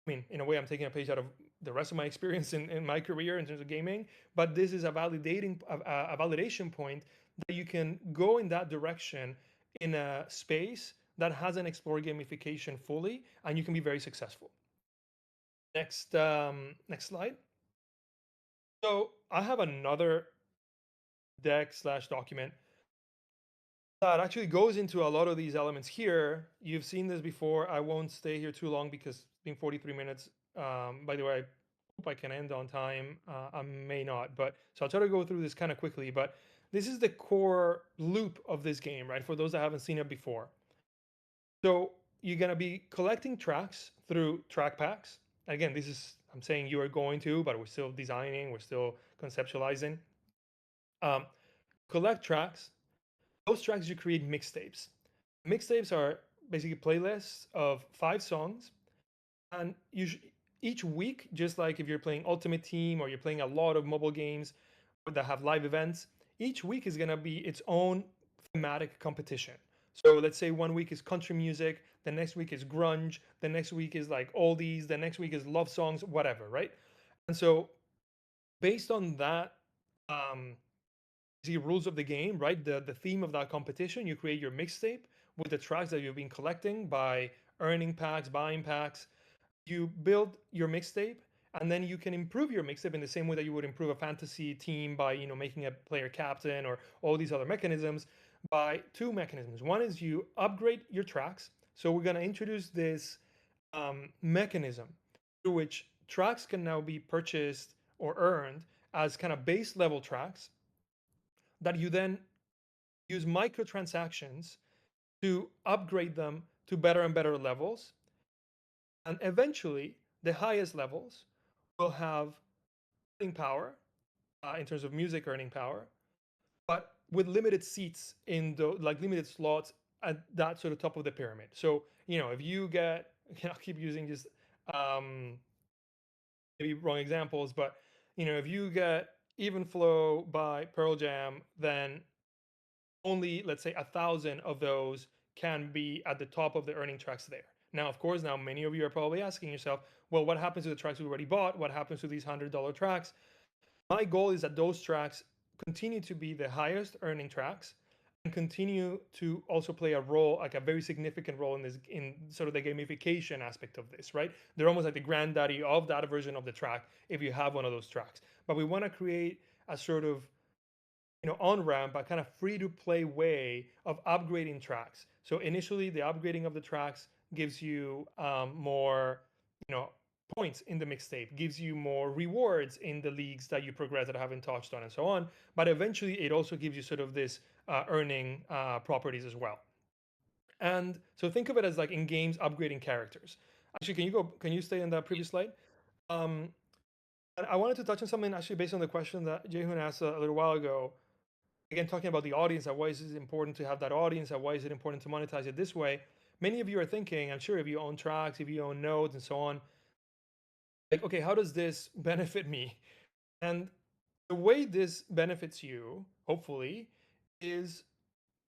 I mean, in a way, I'm taking a page out of the rest of my experience in my career in terms of gaming. But this is a validation point that you can go in that direction in a space that hasn't explored gamification fully, and you can be very successful. Next slide. So I have another deck slash document that actually goes into a lot of these elements here. You've seen this before. I won't stay here too long because it's been 43 minutes. By the way, I hope I can end on time. I may not, but so I'll try to go through this kind of quickly. But this is the core loop of this game, right? For those that haven't seen it before. So you're gonna be collecting tracks through track packs. Again, this is, I'm saying you are going to, but we're still designing, we're still conceptualizing. Um, Collect tracks. Those tracks you create mixtapes. Mixtapes are basically playlists of 5 songs, and each week, just like if you're playing Ultimate Team or you're playing a lot of mobile games that have live events, each week is gonna be its own thematic competition. So let's say one week is country music, the next week is grunge, the next week is like oldies, the next week is love songs, whatever, right? And so based on that, um, the rules of the game, right? The theme of that competition, you create your mixtape with the tracks that you've been collecting by earning packs, buying packs. You build your mixtape, and then you can improve your mixtape in the same way that you would improve a fantasy team by making a player captain or all these other mechanisms, by 2 mechanisms. One is you upgrade your tracks. So we're going to introduce this mechanism through which tracks can now be purchased or earned as kind of base level tracks that you then use microtransactions to upgrade them to better and better levels. And eventually, the highest levels will have earning power in terms of music earning power, but with limited seats in the like limited slots at that sort of top of the pyramid. So, if you get, I'll keep using just um, maybe wrong examples, but if you get Even Flow by Pearl Jam, then only, let's say, 1,000 of those can be at the top of the earning tracks there. Now, of course, now many of you are probably asking yourself, well, what happens to the tracks we already bought? What happens to these $100 tracks? My goal is that those tracks continue to be the highest earning tracks and continue to also play a role, like a very significant role in this, in sort of the gamification aspect of this, right? They're almost like the granddaddy of that version of the track if you have one of those tracks. But we want to create a sort of on ramp, a kind of free to play way of upgrading tracks. So initially, the upgrading of the tracks gives you more, points in the mixtape, gives you more rewards in the leagues that you progress that I haven't touched on, and so on. But eventually, it also gives you sort of this earning properties as well. And so think of it as like in games upgrading characters. Actually, Can you stay in that previous slide? Um, and I wanted to touch on something actually based on the question that Jehun asked a little while ago, again talking about the audience, and why is it important to have that audience, and why is it important to monetize it this way. Many of you are thinking, I'm sure, if you own tracks, if you own nodes and so on, like, okay, how does this benefit me? And the way this benefits you, hopefully, is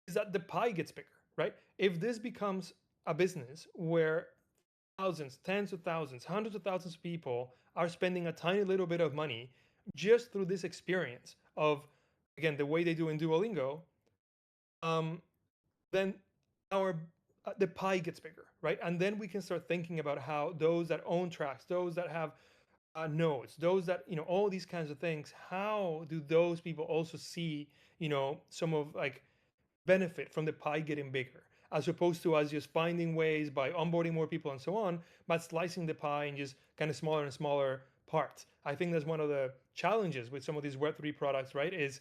is that the pie gets bigger, right? If this becomes a business where thousands, tens of thousands, hundreds of thousands of people are spending a tiny little bit of money just through this experience of, again, the way they do in Duolingo, um, then our the pie gets bigger, right? And then we can start thinking about how those that own tracks, those that have nodes, those that all these kinds of things, how do those people also see some of like benefit from the pie getting bigger, as opposed to us just finding ways by onboarding more people and so on, but slicing the pie in just kind of smaller and smaller parts. I think that's one of the challenges with some of these Web3 products, right? Is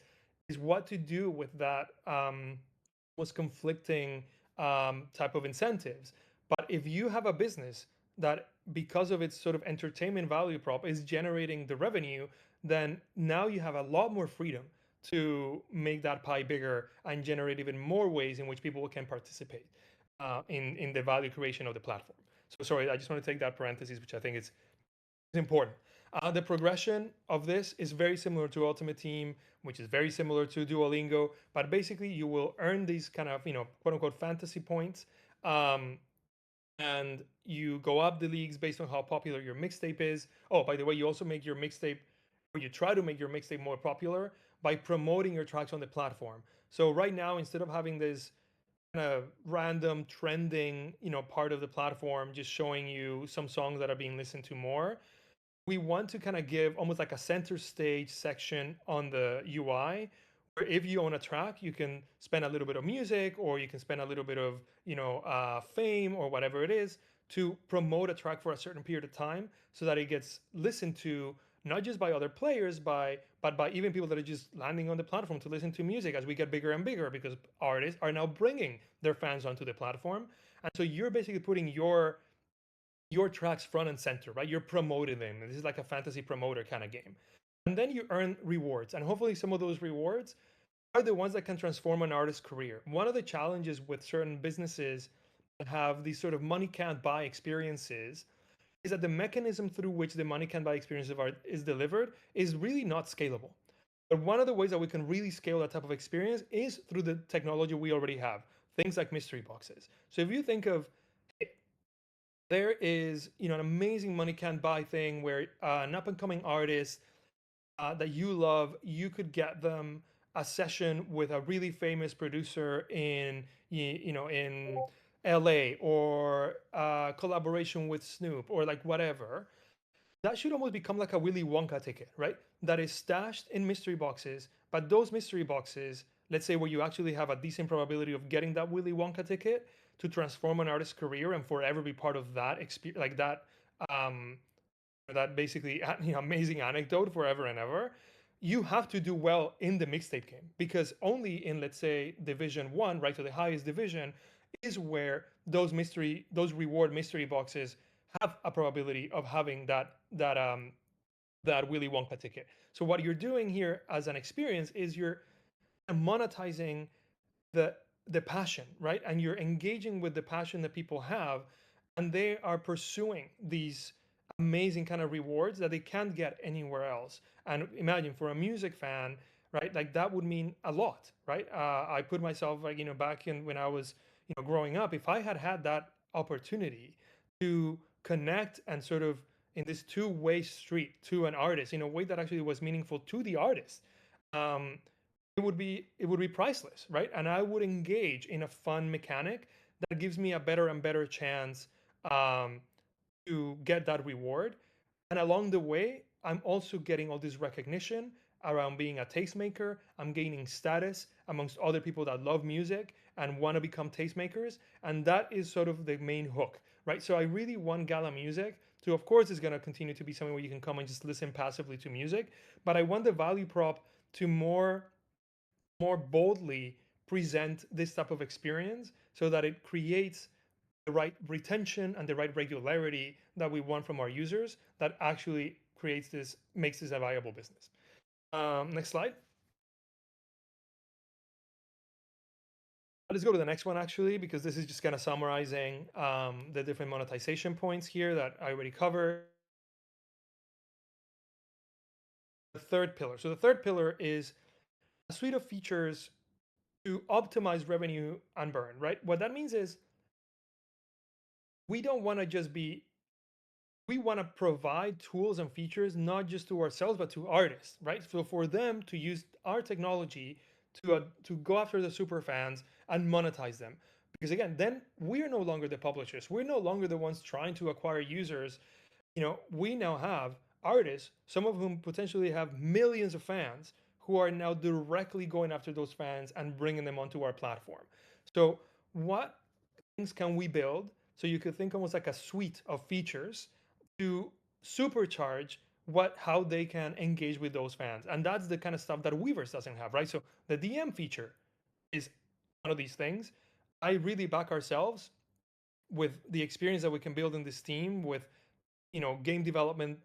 what to do with that was conflicting type of incentives. But if you have a business that, because of its sort of entertainment value prop, is generating the revenue, then now you have a lot more freedom to make that pie bigger and generate even more ways in which people can participate in the value creation of the platform. So sorry, I just want to take that parenthesis, which I think is important. The progression of this is very similar to Ultimate Team, which is very similar to Duolingo, but basically you will earn these kind of, quote unquote fantasy points. And you go up the leagues based on how popular your mixtape is. Oh, by the way, you also make your mixtape, or you try to make your mixtape more popular by promoting your tracks on the platform. So right now, instead of having this kind of random trending, part of the platform just showing you some songs that are being listened to more, we want to kind of give almost like a center stage section on the UI, where if you own a track, you can spend a little bit of music, or you can spend a little bit of fame or whatever it is to promote a track for a certain period of time, so that it gets listened to not just by other players, but by even people that are just landing on the platform to listen to music as we get bigger and bigger, because artists are now bringing their fans onto the platform. And so you're basically putting your tracks front and center, right? You're promoting them. This is like a fantasy promoter kind of game. And then you earn rewards. And hopefully some of those rewards are the ones that can transform an artist's career. One of the challenges with certain businesses that have these sort of money can't buy experiences is that the mechanism through which the money can't buy experience of art is delivered is really not scalable. But one of the ways that we can really scale that type of experience is through the technology we already have, things like mystery boxes. So if you think of, there is an amazing money can buy thing where an up and coming artist that you love, you could get them a session with a really famous producer in in LA, or collaboration with Snoop, or like whatever. That should almost become like a Willy Wonka ticket, right? That is stashed in mystery boxes, but those mystery boxes, let's say where you actually have a decent probability of getting that Willy Wonka ticket to transform an artist's career and forever be part of that experience, like um, that basically amazing anecdote forever and ever. You have to do well in the mixtape game, because only in, let's say, Division 1, right, so the highest division, is where those reward mystery boxes have a probability of having that Willy Wonka ticket. So what you're doing here as an experience is you're monetizing the the passion, right? And you're engaging with the passion that people have, and they are pursuing these amazing kind of rewards that they can't get anywhere else. And imagine for a music fan, right? Like that would mean a lot, right? I put myself like, back in when I was, growing up, if I had had that opportunity to connect and sort of in this two-way street to an artist in a way that actually was meaningful to the artist, um, it would be priceless, right? And I would engage in a fun mechanic that gives me a better and better chance um, to get that reward. And along the way, I'm also getting all this recognition around being a tastemaker. I'm gaining status amongst other people that love music and want to become tastemakers. And that is sort of the main hook, right? So I really want Gala Music to, of course, is going to continue to be something where you can come and just listen passively to music. But I want the value prop to more boldly present this type of experience so that it creates the right retention and the right regularity that we want from our users that actually makes this a viable business. Next slide. Let's go to the next one actually, because this is just kind of summarizing the different monetization points here that I already covered. The third pillar. So the third pillar is a suite of features to optimize revenue and burn, right? What that means is we don't want to just be we want to provide tools and features not just to ourselves but to artists, right? So for them to use our technology to go after the super fans and monetize them, because again, then we are no longer the publishers. We're no longer the ones trying to acquire users. We now have artists, some of whom potentially have millions of fans, who are now directly going after those fans and bringing them onto our platform. So what things can we build? So you could think almost like a suite of features to supercharge how they can engage with those fans. And that's the kind of stuff that Weavers doesn't have, right? So the DM feature is one of these things. I really back ourselves with the experience that we can build in this team with game development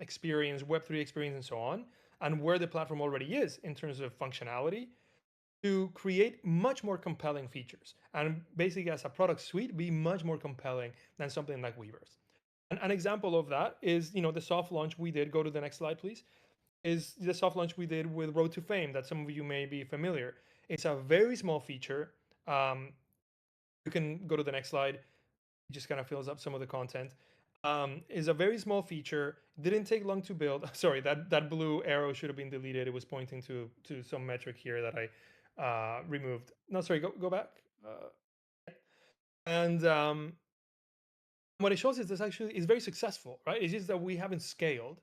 experience, Web3 experience, and so on, and where the platform already is in terms of functionality to create much more compelling features and basically as a product suite be much more compelling than something like Weavers. And an example of that is the soft launch we did. Go to the next slide, please. Is the soft launch we did with Road to Fame that some of you may be familiar. It's a very small feature. You can go to the next slide. It just kind of fills up some of the content. Is a very small feature. Didn't take long to build. Sorry, that blue arrow should have been deleted. It was pointing to some metric here that I removed. No, sorry, go back. And what it shows is this actually is very successful, right? It's just that we haven't scaled.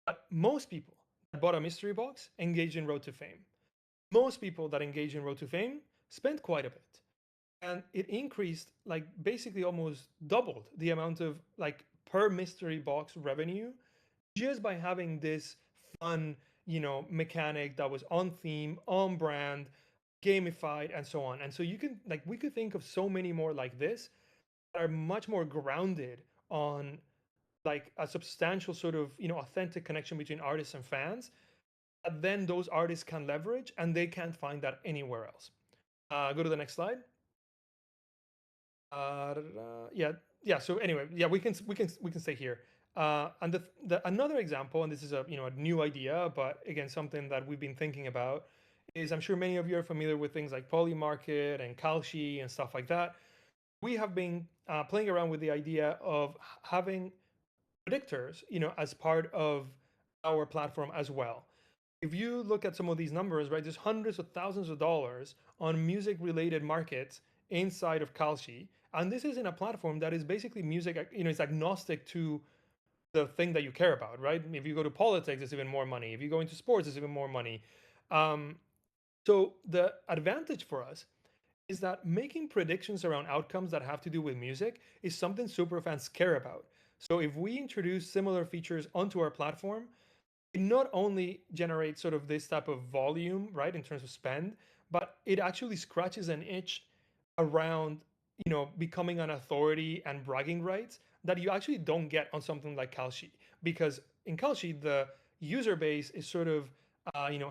But most people that bought a mystery box engaged in Road to Fame. Most people that engage in Road to Fame spent quite a bit. And it increased, like basically almost doubled the amount of like per mystery box revenue just by having this fun, mechanic that was on theme, on brand, gamified, and so on. And so you can like we could think of so many more like this that are much more grounded on like a substantial sort of authentic connection between artists and fans that then those artists can leverage and they can't find that anywhere else. Go to the next slide. Yeah, yeah. So anyway, yeah, we can stay here. And another example, and this is a new idea, but again something that we've been thinking about, is I'm sure many of you are familiar with things like Polymarket and Kalshi and stuff like that. We have been playing around with the idea of having predictors, as part of our platform as well. If you look at some of these numbers, right, there's hundreds of thousands of dollars on music related markets inside of Kalshi. And this is in a platform that is basically music, it's agnostic to the thing that you care about, right? If you go to politics, it's even more money. If you go into sports, it's even more money. Um, so the advantage for us is that making predictions around outcomes that have to do with music is something superfans care about. So if we introduce similar features onto our platform, it not only generates sort of this type of volume, right, in terms of spend, but it actually scratches an itch around, becoming an authority and bragging rights that you actually don't get on something like Kalshi. Because in Kalshi, the user base is sort of,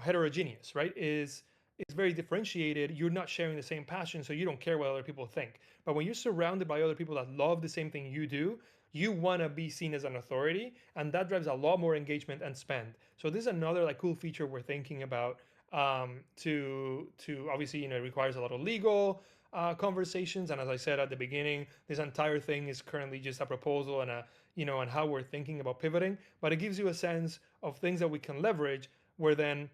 heterogeneous, right? Is is very differentiated, you're not sharing the same passion, so you don't care what other people think. But when you're surrounded by other people that love the same thing you do, you want to be seen as an authority, and that drives a lot more engagement and spend. So this is another like cool feature we're thinking about, to obviously, it requires a lot of legal conversations. And as I said at the beginning, this entire thing is currently just a proposal and and how we're thinking about pivoting. But it gives you a sense of things that we can leverage, where then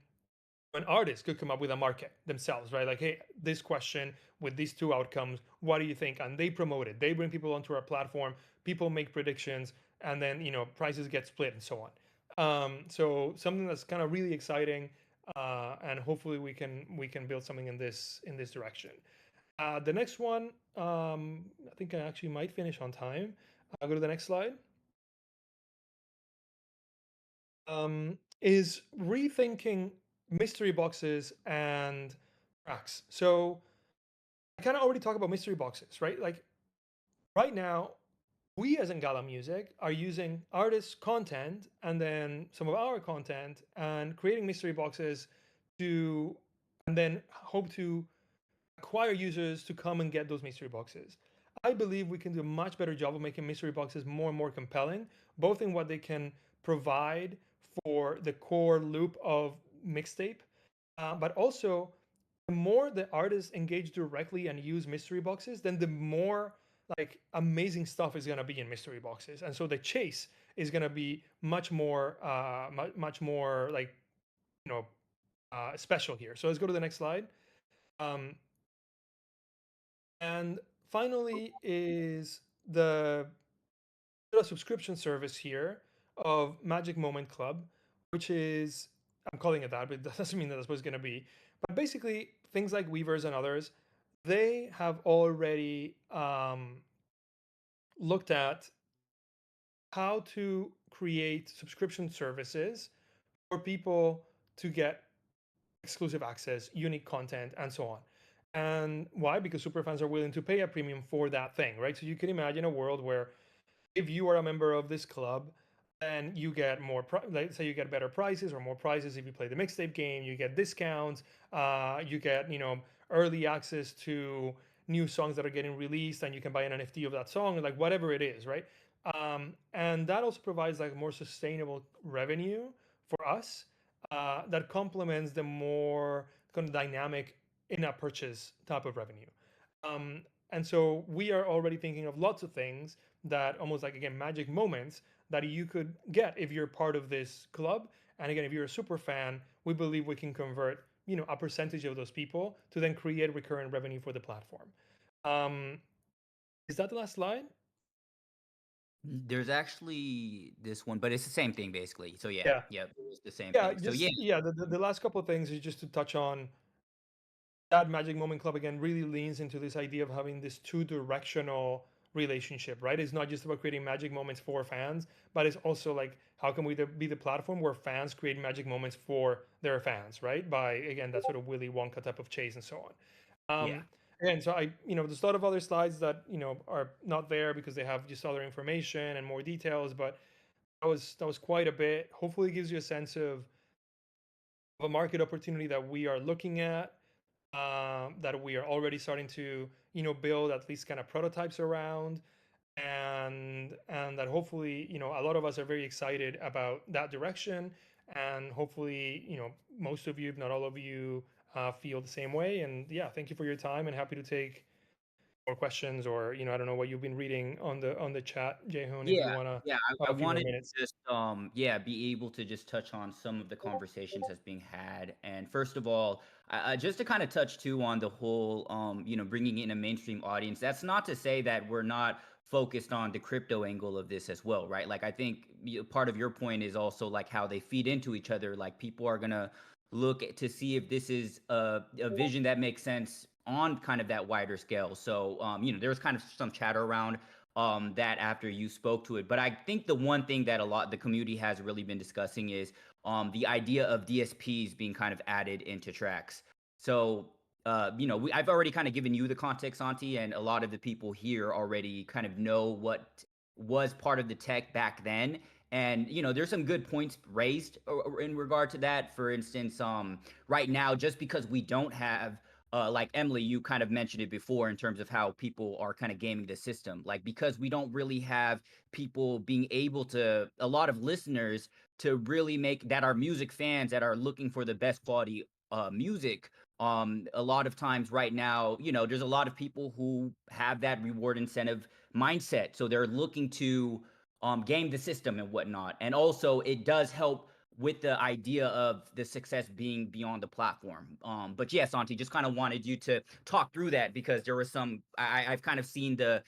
an artist could come up with a market themselves, right? Like, hey, this question with these two outcomes, what do you think? And they promote it. They bring people onto our platform. People make predictions, and then prices get split and so on. So something that's kind of really exciting, and hopefully we can build something in this direction. The next one, I think I actually might finish on time. I'll go to the next slide. Is rethinking mystery boxes and tracks. So I kind of already talked about mystery boxes, right? Like right now, we as in Gala Music are using artists' content and then some of our content and creating mystery boxes to, and then hope to acquire users to come and get those mystery boxes. I believe we can do a much better job of making mystery boxes more and more compelling, both in what they can provide for the core loop of mixtape, but also the more the artists engage directly and use mystery boxes, then the more like amazing stuff is going to be in mystery boxes. And so the chase is going to be much more, much more like, you know, special here. So let's go to the next slide. Um, And finally is the subscription service here of Magic Moment Club, which is, I'm calling it that, but that doesn't mean that that's what it's going to be. But basically, things like Weavers and others, they have already looked at how to create subscription services for people to get exclusive access, unique content, and so on. And why? Because superfans are willing to pay a premium for that thing, right? So you can imagine a world where if you are a member of this club, then you get more, let's say you get better prices or more prices if you play the mixtape game. You get discounts. You get early access to new songs that are getting released, and you can buy an NFT of that song, like whatever it is, right? And that also provides like more sustainable revenue for us, that complements the more kind of dynamic in-app purchase type of revenue. And so we are already thinking of lots of things that almost like, again, magic moments that you could get if you're part of this club. And again, if you're a super fan, we believe we can convert, a percentage of those people to then create recurrent revenue for the platform. Um, is that the last slide? There's actually this one, but it's the same thing basically. So yeah, Yeah. yep, it's the same Yeah. thing. So yeah, Just, yeah. The last couple of things is just to touch on that Magic Moment Club again really leans into this idea of having this two-directional relationship, right? It's not just about creating magic moments for fans, but it's also like how can we be the platform where fans create magic moments for their fans, right? By again that sort of Willy Wonka type of chase and so on. yeah. Again, so there's a lot of other slides that are not there because they have just other information and more details, but that was quite a bit. Hopefully, it gives you a sense of a market opportunity that we are looking at, that we are already starting to build at least kind of prototypes around, and that hopefully a lot of us are very excited about that direction, and hopefully most of you, if not all of you, feel the same way. And yeah, thank you for your time, and happy to take more questions, or I don't know what you've been reading on the chat, Jehun, if you Yeah, want to yeah, I have a few more wanted to minutes. just, yeah, be able to just touch on some of the conversations that's being had. And first of all, just to kind of touch too on the whole, bringing in a mainstream audience. That's not to say that we're not focused on the crypto angle of this as well, right? Like I think part of your point is also like how they feed into each other. Like people are gonna to see if this is a vision that makes sense on kind of that wider scale. So, there was kind of some chatter around that after you spoke to it. But I think the one thing that a lot the community has really been discussing is the idea of DSPs being kind of added into tracks. So I've already kind of given you the context, Santi, and a lot of the people here already kind of know was part of the tech back then. And there's some good points raised in regard to that. For instance, right now, just because we don't have like Emily, you kind of mentioned it before in terms of how people are kind of gaming the system. Like, because we don't really have people being able to, a lot of listeners to really make that are music fans that are looking for the best quality music. A lot of times right now, there's a lot of people who have that reward incentive mindset. So they're looking to game the system and whatnot. And also, it does help with the idea of the success being beyond the platform. But yeah, Santi, just kind of wanted you to talk through that because there was some, I've kind of seen the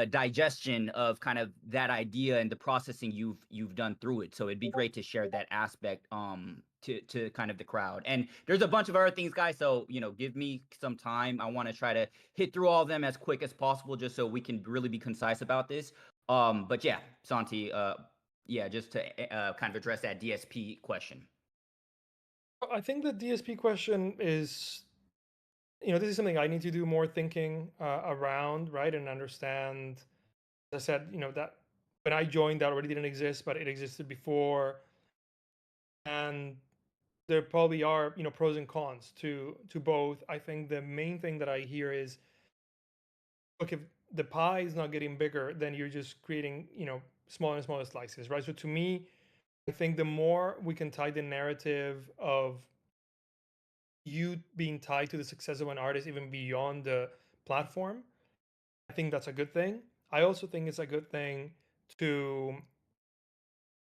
digestion of kind of that idea and the processing you've done through it. So it'd be great to share that aspect to kind of the crowd. And there's a bunch of other things, guys. So give me some time. I want to try to hit through all of them as quick as possible, just so we can really be concise about this. But yeah, Santi, yeah, just to kind of address that DSP question. I think the DSP question is, this is something I need to do more thinking around, right, and understand. As I said, that when I joined, that already didn't exist, but it existed before, and there probably are, pros and cons to both. I think the main thing that I hear is, look, if the pie is not getting bigger, then you're just creating, smaller and smaller slices, right? So to me, I think the more we can tie the narrative of you being tied to the success of an artist even beyond the platform, I think that's a good thing. I also think it's a good thing to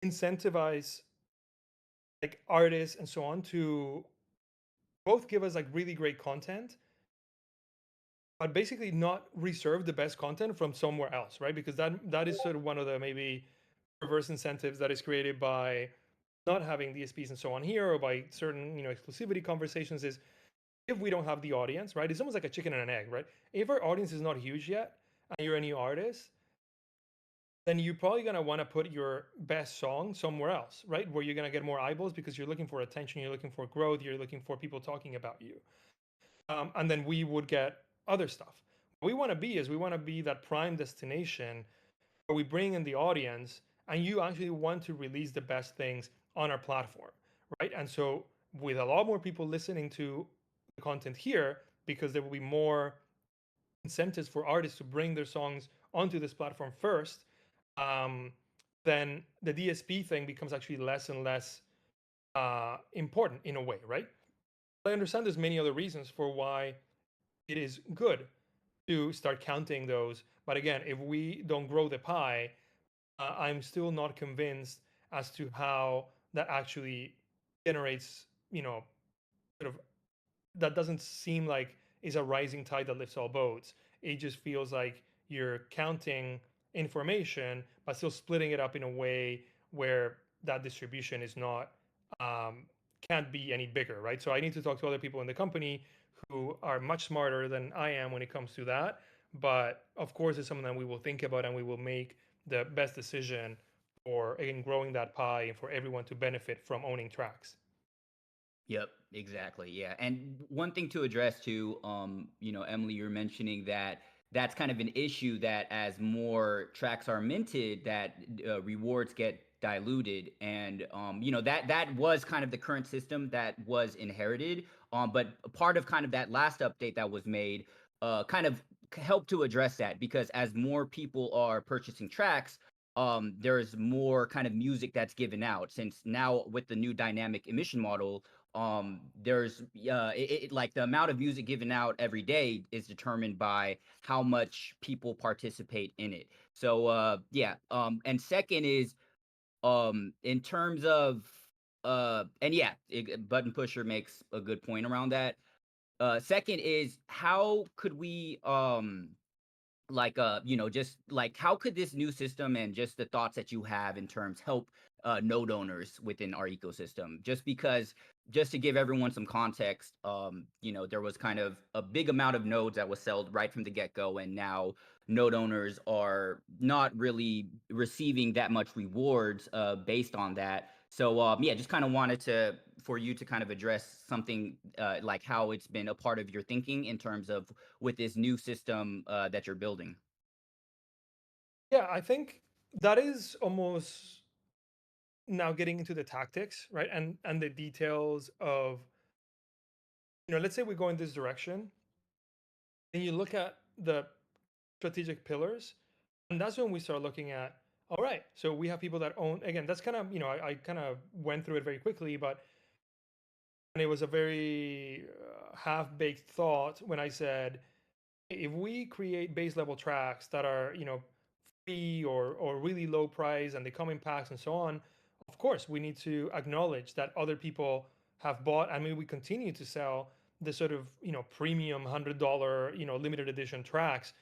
incentivize like artists and so on to both give us like really great content, but basically not reserve the best content from somewhere else, right? Because that is sort of one of the maybe reverse incentives that is created by not having DSPs and so on here, or by certain exclusivity conversations, is if we don't have the audience, right? It's almost like a chicken and an egg, right? If our audience is not huge yet and you're a new artist, then you're probably going to want to put your best song somewhere else, right? Where you're going to get more eyeballs because you're looking for attention, you're looking for growth, you're looking for people talking about you. And then we would get other stuff. What we want to be is we want to be that prime destination where we bring in the audience and you actually want to release the best things on our platform, right? And so with a lot more people listening to the content here, because there will be more incentives for artists to bring their songs onto this platform first, um, then the DSP thing becomes actually less and less important in a way, right? I understand there's many other reasons for why it is good to start counting those. But again, if we don't grow the pie, I'm still not convinced as to how that actually generates, sort of, that doesn't seem like is a rising tide that lifts all boats. It just feels like you're counting information, but still splitting it up in a way where that distribution is not, um, can't be any bigger, right? So I need to talk to other people in the company who are much smarter than I am when it comes to that. But of course, it's something that we will think about and we will make the best decision for in growing that pie and for everyone to benefit from owning tracks. Yep, exactly. Yeah. And one thing to address too, Emily, you're mentioning that that's kind of an issue that as more tracks are minted, that rewards get diluted. And that was kind of the current system that was inherited. But a part of kind of that last update that was made kind of helped to address that because as more people are purchasing tracks, there's more kind of music that's given out since now with the new dynamic emission model, there's like the amount of music given out every day is determined by how much people participate in it. So yeah, and second is in terms of and yeah, button pusher makes a good point around that. Second is how could we like just like how could this new system and just the thoughts that you have in terms help node owners within our ecosystem, just because just to give everyone some context, there was kind of a big amount of nodes that was sold right from the get-go, and now node owners are not really receiving that much rewards based on that. So yeah, just kind of wanted to for you to kind of address something like how it's been a part of your thinking in terms of with this new system that you're building. Yeah, I think. that is almost now getting into the tactics, right? And the details of, let's say we go in this direction and you look at the strategic pillars, and that's when we start looking at, all right, so we have people that own, again, that's kind of, I kind of went through it very quickly, but and it was a very half-baked thought when I said, if we create base level tracks that are, free or really low price and they come in packs and so on, of course we need to acknowledge that other people have bought. I mean, we continue to sell the sort of, premium $100, limited edition tracks.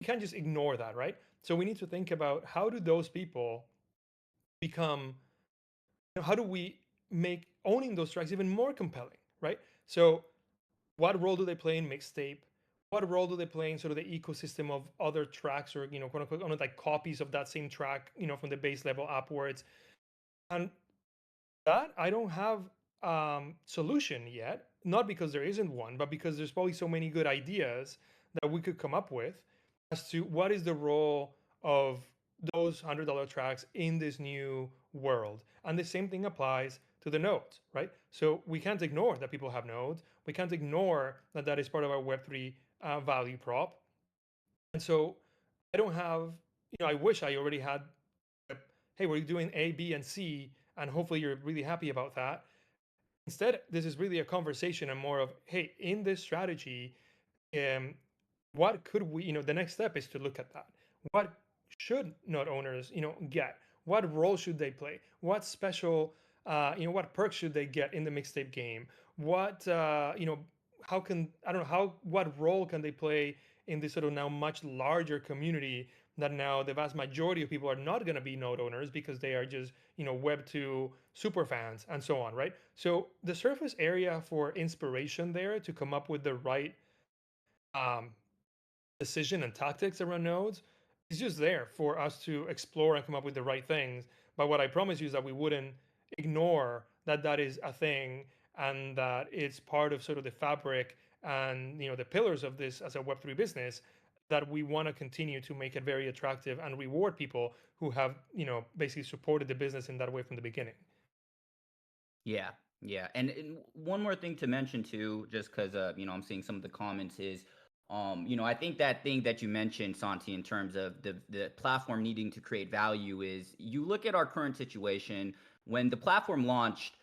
We can't just ignore that, right? So we need to think about, how do those people become, how do we make owning those tracks even more compelling, right? So what role do they play in mixtape? What role do they play in sort of the ecosystem of other tracks, or, quote unquote, like copies of that same track, from the base level upwards? And that I don't have solution yet, not because there isn't one, but because there's probably so many good ideas that we could come up with as to what is the role of those $100 tracks in this new world. And the same thing applies to the nodes, right? So we can't ignore that people have nodes. We can't ignore that that is part of our Web3 value prop. And so I don't have, I wish I already had, hey, we're doing A, B, and C, and hopefully you're really happy about that. Instead, this is really a conversation and more of, hey, in this strategy, um, what could we, the next step is to look at that. What should node owners, get? What role should they play? What special, what perks should they get in the mixtape game? What, how can, I don't know, what role can they play in this sort of now much larger community that now the vast majority of people are not going to be node owners because they are just, Web 2 super fans and so on, right? So the surface area for inspiration there to come up with the right um, decision and tactics around nodes is just there for us to explore and come up with the right things. But what I promise you is that we wouldn't ignore that that is a thing, and that it's part of sort of the fabric and, the pillars of this as a Web3 business, that we want to continue to make it very attractive and reward people who have, basically supported the business in that way from the beginning. Yeah, yeah, and one more thing to mention too, just because I'm seeing some of the comments is, I think that thing that you mentioned, Santi, in terms of the platform needing to create value is, you look at our current situation. When the platform launched,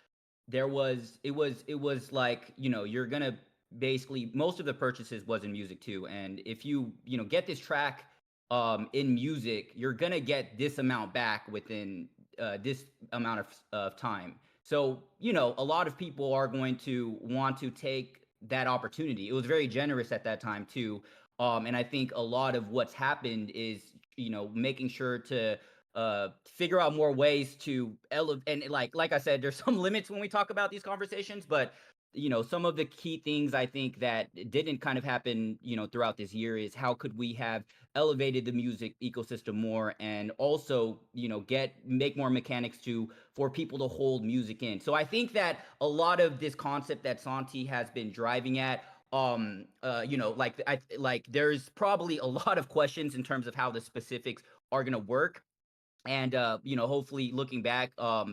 it was like, you're gonna basically, most of the purchases was in music too, and if you get this track in music, you're gonna get this amount back within this amount of time. So, a lot of people are going to want to take that opportunity. It was very generous at that time too. And I think a lot of what's happened is, making sure to figure out more ways to elevate. And like I said, there's some limits when we talk about these conversations, but some of the key things I think that didn't kind of happen, throughout this year, is how could we have elevated the music ecosystem more, and also, make more mechanics to for people to hold music in. So I think that a lot of this concept that Santi has been driving at, like there's probably a lot of questions in terms of how the specifics are going to work. And hopefully, looking back, a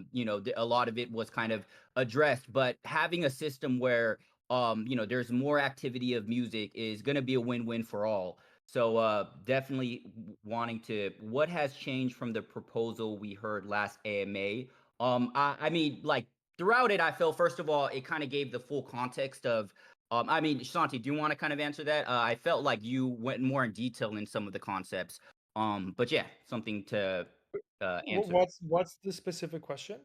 lot of it was kind of addressed, but having a system where there's more activity of music is going to be a win-win for all. So definitely wanting to, what has changed from the proposal we heard last AMA? I mean, like, throughout it, I felt, first of all, it kind of gave the full context of, I mean, Shanti, do you want to kind of answer that? I felt like you went more in detail in some of the concepts. But yeah, something to answer. What's the specific question?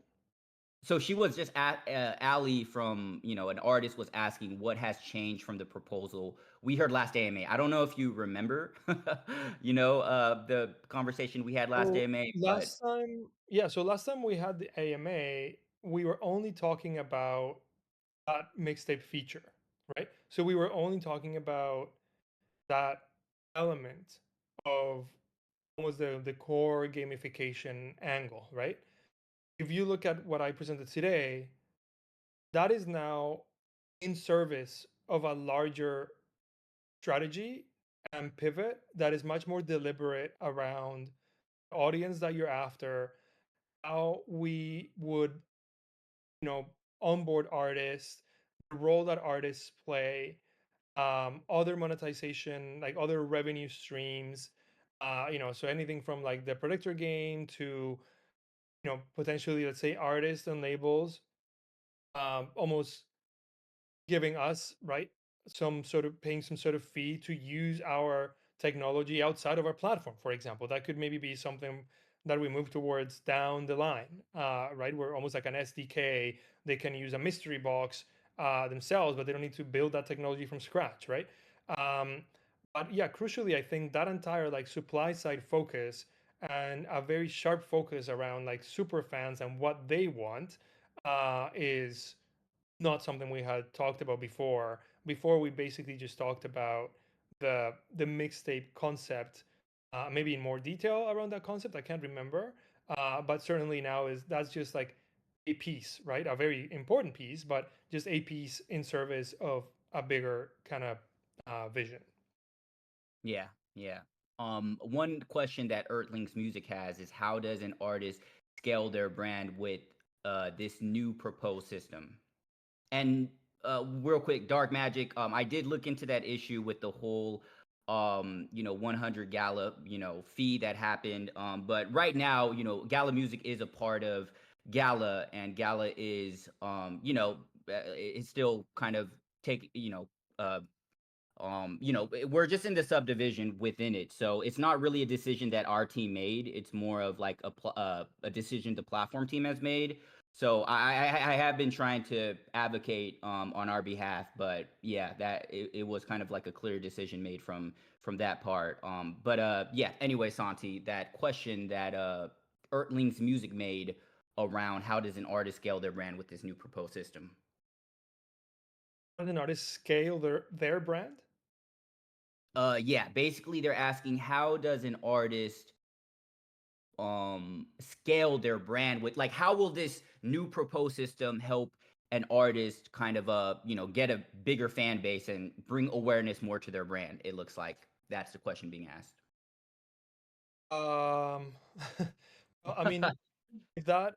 So she was just at Ali from, an artist was asking what has changed from the proposal we heard last AMA. I don't know if you remember, the conversation we had last So AMA, but last time, yeah, so last time we had the AMA, we were only talking about that mixtape feature, right? So we were only talking about that element of almost the core gamification angle, right? If you look at what I presented today, that is now in service of a larger strategy and pivot that is much more deliberate around audience that you're after, how we would, you know, onboard artists, the role that artists play, other monetization, like other revenue streams, so anything from like the predictor game to, potentially, let's say, artists and labels, almost giving us, right, some sort of paying some sort of fee to use our technology outside of our platform, for example. That could maybe be something that we move towards down the line, right? We're almost like an SDK. They can use a mystery box themselves, but they don't need to build that technology from scratch, right? um, but yeah, crucially, I think that entire like supply side focus and a very sharp focus around like super fans and what they want is not something we had talked about before. Before, we basically just talked about the mixtape concept, maybe in more detail around that concept. I can't remember, but certainly now is that's just like a piece, right? A very important piece, but just a piece in service of a bigger kind of vision. Yeah, yeah. One question that Earthlings Music has is how does an artist scale their brand with this new proposed system? And real quick, Dark Magic, I did look into that issue with the whole 100 Gala, fee that happened. But right now, Gala Music is a part of Gala, and Gala is it's still kind of take, uh we're just in the subdivision within it, so it's not really a decision that our team made. It's more of like a decision the platform team has made. So I have been trying to advocate on our behalf, but yeah, it was kind of like a clear decision made from that part. But yeah. Anyway, Santi, that question that Earthlings Music made around how does an artist scale their brand with this new proposed system? How do an artist scale their brand? Yeah, basically they're asking how does an artist scale their brand with, like, how will this new proposed system help an artist kind of get a bigger fan base and bring awareness more to their brand? It looks like that's the question being asked. Um, well, I mean, if that,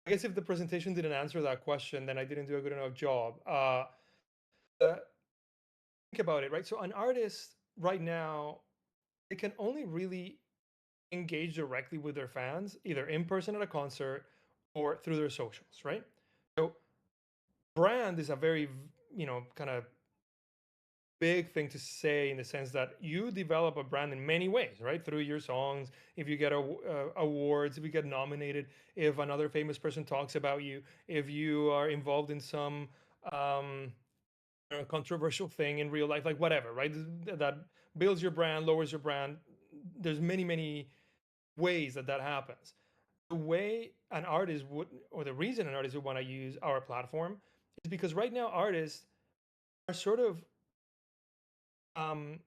I guess if the presentation didn't answer that question, then I didn't do a good enough job. Uh, think about it, right? So an artist right now, they can only really engage directly with their fans, either in person at a concert or through their socials, right? So brand is a very, kind of big thing to say in the sense that you develop a brand in many ways, right? Through your songs, if you get awards, if you get nominated, if another famous person talks about you, if you are involved in some um, controversial thing in real life, like whatever, right? That builds your brand, lowers your brand. There's many, many ways that that happens. The way an artist would, or the reason an artist would want to use our platform is because right now artists are sort of um,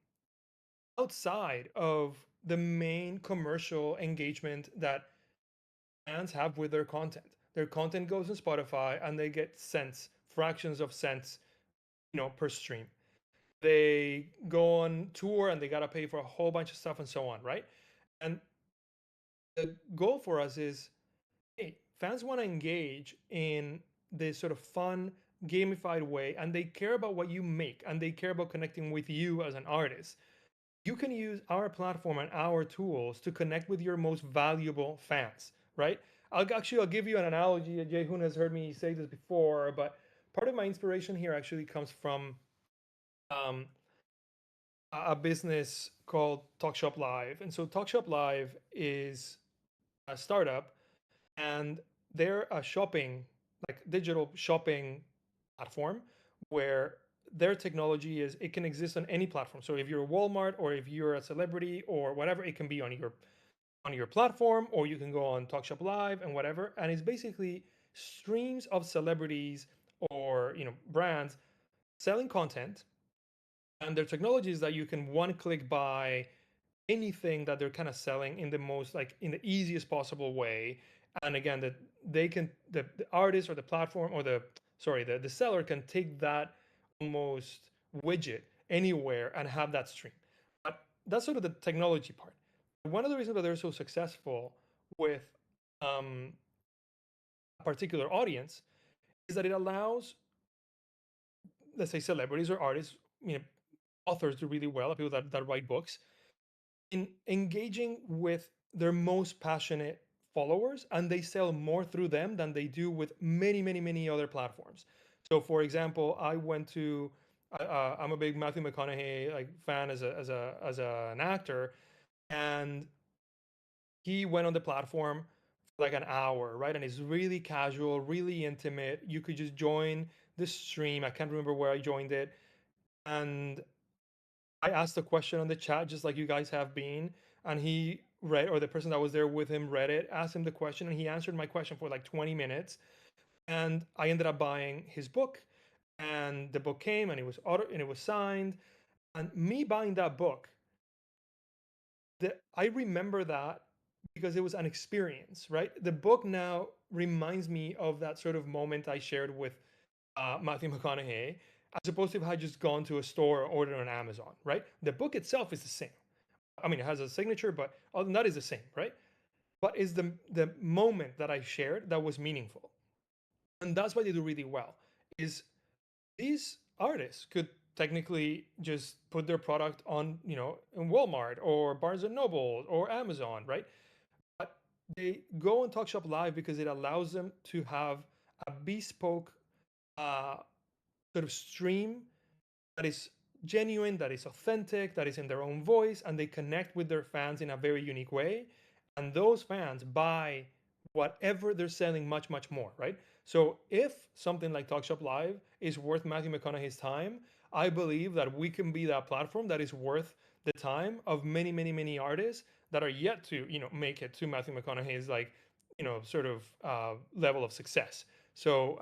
outside of the main commercial engagement that fans have with their content. Their content goes on Spotify and they get cents, fractions of cents, per stream. They go on tour and they got to pay for a whole bunch of stuff and so on, right? And the goal for us is, hey, fans want to engage in this sort of fun, gamified way, and they care about what you make and they care about connecting with you as an artist. You can use our platform and our tools to connect with your most valuable fans, right? I'll give you an analogy. Jehun has heard me say this before, but part of my inspiration here actually comes from um, a business called Talkshop Live. And so Talkshop Live is a startup, and they're a shopping, like digital shopping platform, where their technology is it can exist on any platform. So if you're a Walmart or if you're a celebrity or whatever, it can be on your platform, or you can go on Talkshop Live and whatever. And it's basically streams of celebrities or brands selling content, and their technology is that you can one click buy anything that they're kind of selling in the most, like, in the easiest possible way. And again, that they can, the artist or the platform or the seller can take that almost widget anywhere and have that stream. But that's sort of the technology part. one of the reasons that they're so successful with um, a particular audience is that it allows, let's say, celebrities or artists, you know, authors do really well, people that write books, in engaging with their most passionate followers, and they sell more through them than they do with many, many, many other platforms. So, for example, I'm a big Matthew McConaughey like fan as an actor, and he went on the platform for like an hour, right? And it's really casual, really intimate. You could just join the stream. I can't remember where I joined it, and I asked a question on the chat, just like you guys have been, and he read, or the person that was there with him read it, asked him the question, and he answered my question for like 20 minutes. And I ended up buying his book, and the book came, and it was signed. And me buying that book, I remember that because it was an experience, right? The book now reminds me of that sort of moment I shared with Matthew McConaughey, as opposed to if I had just gone to a store or ordered on Amazon, right? The book itself is the same. I mean, it has a signature, but other than that, is the same, right? But it's the moment that I shared that was meaningful, and that's why they do really well. Is these artists could technically just put their product on, in Walmart or Barnes and Noble or Amazon, right? But they go on Talk Shop Live because it allows them to have a bespoke uh, sort of stream that is genuine, that is authentic, that is in their own voice, and they connect with their fans in a very unique way. And those fans buy whatever they're selling much, much more, right? So if something like Talk Shop Live is worth Matthew McConaughey's time, I believe that we can be that platform that is worth the time of many, many, many artists that are yet to, make it to Matthew McConaughey's like, sort of level of success. So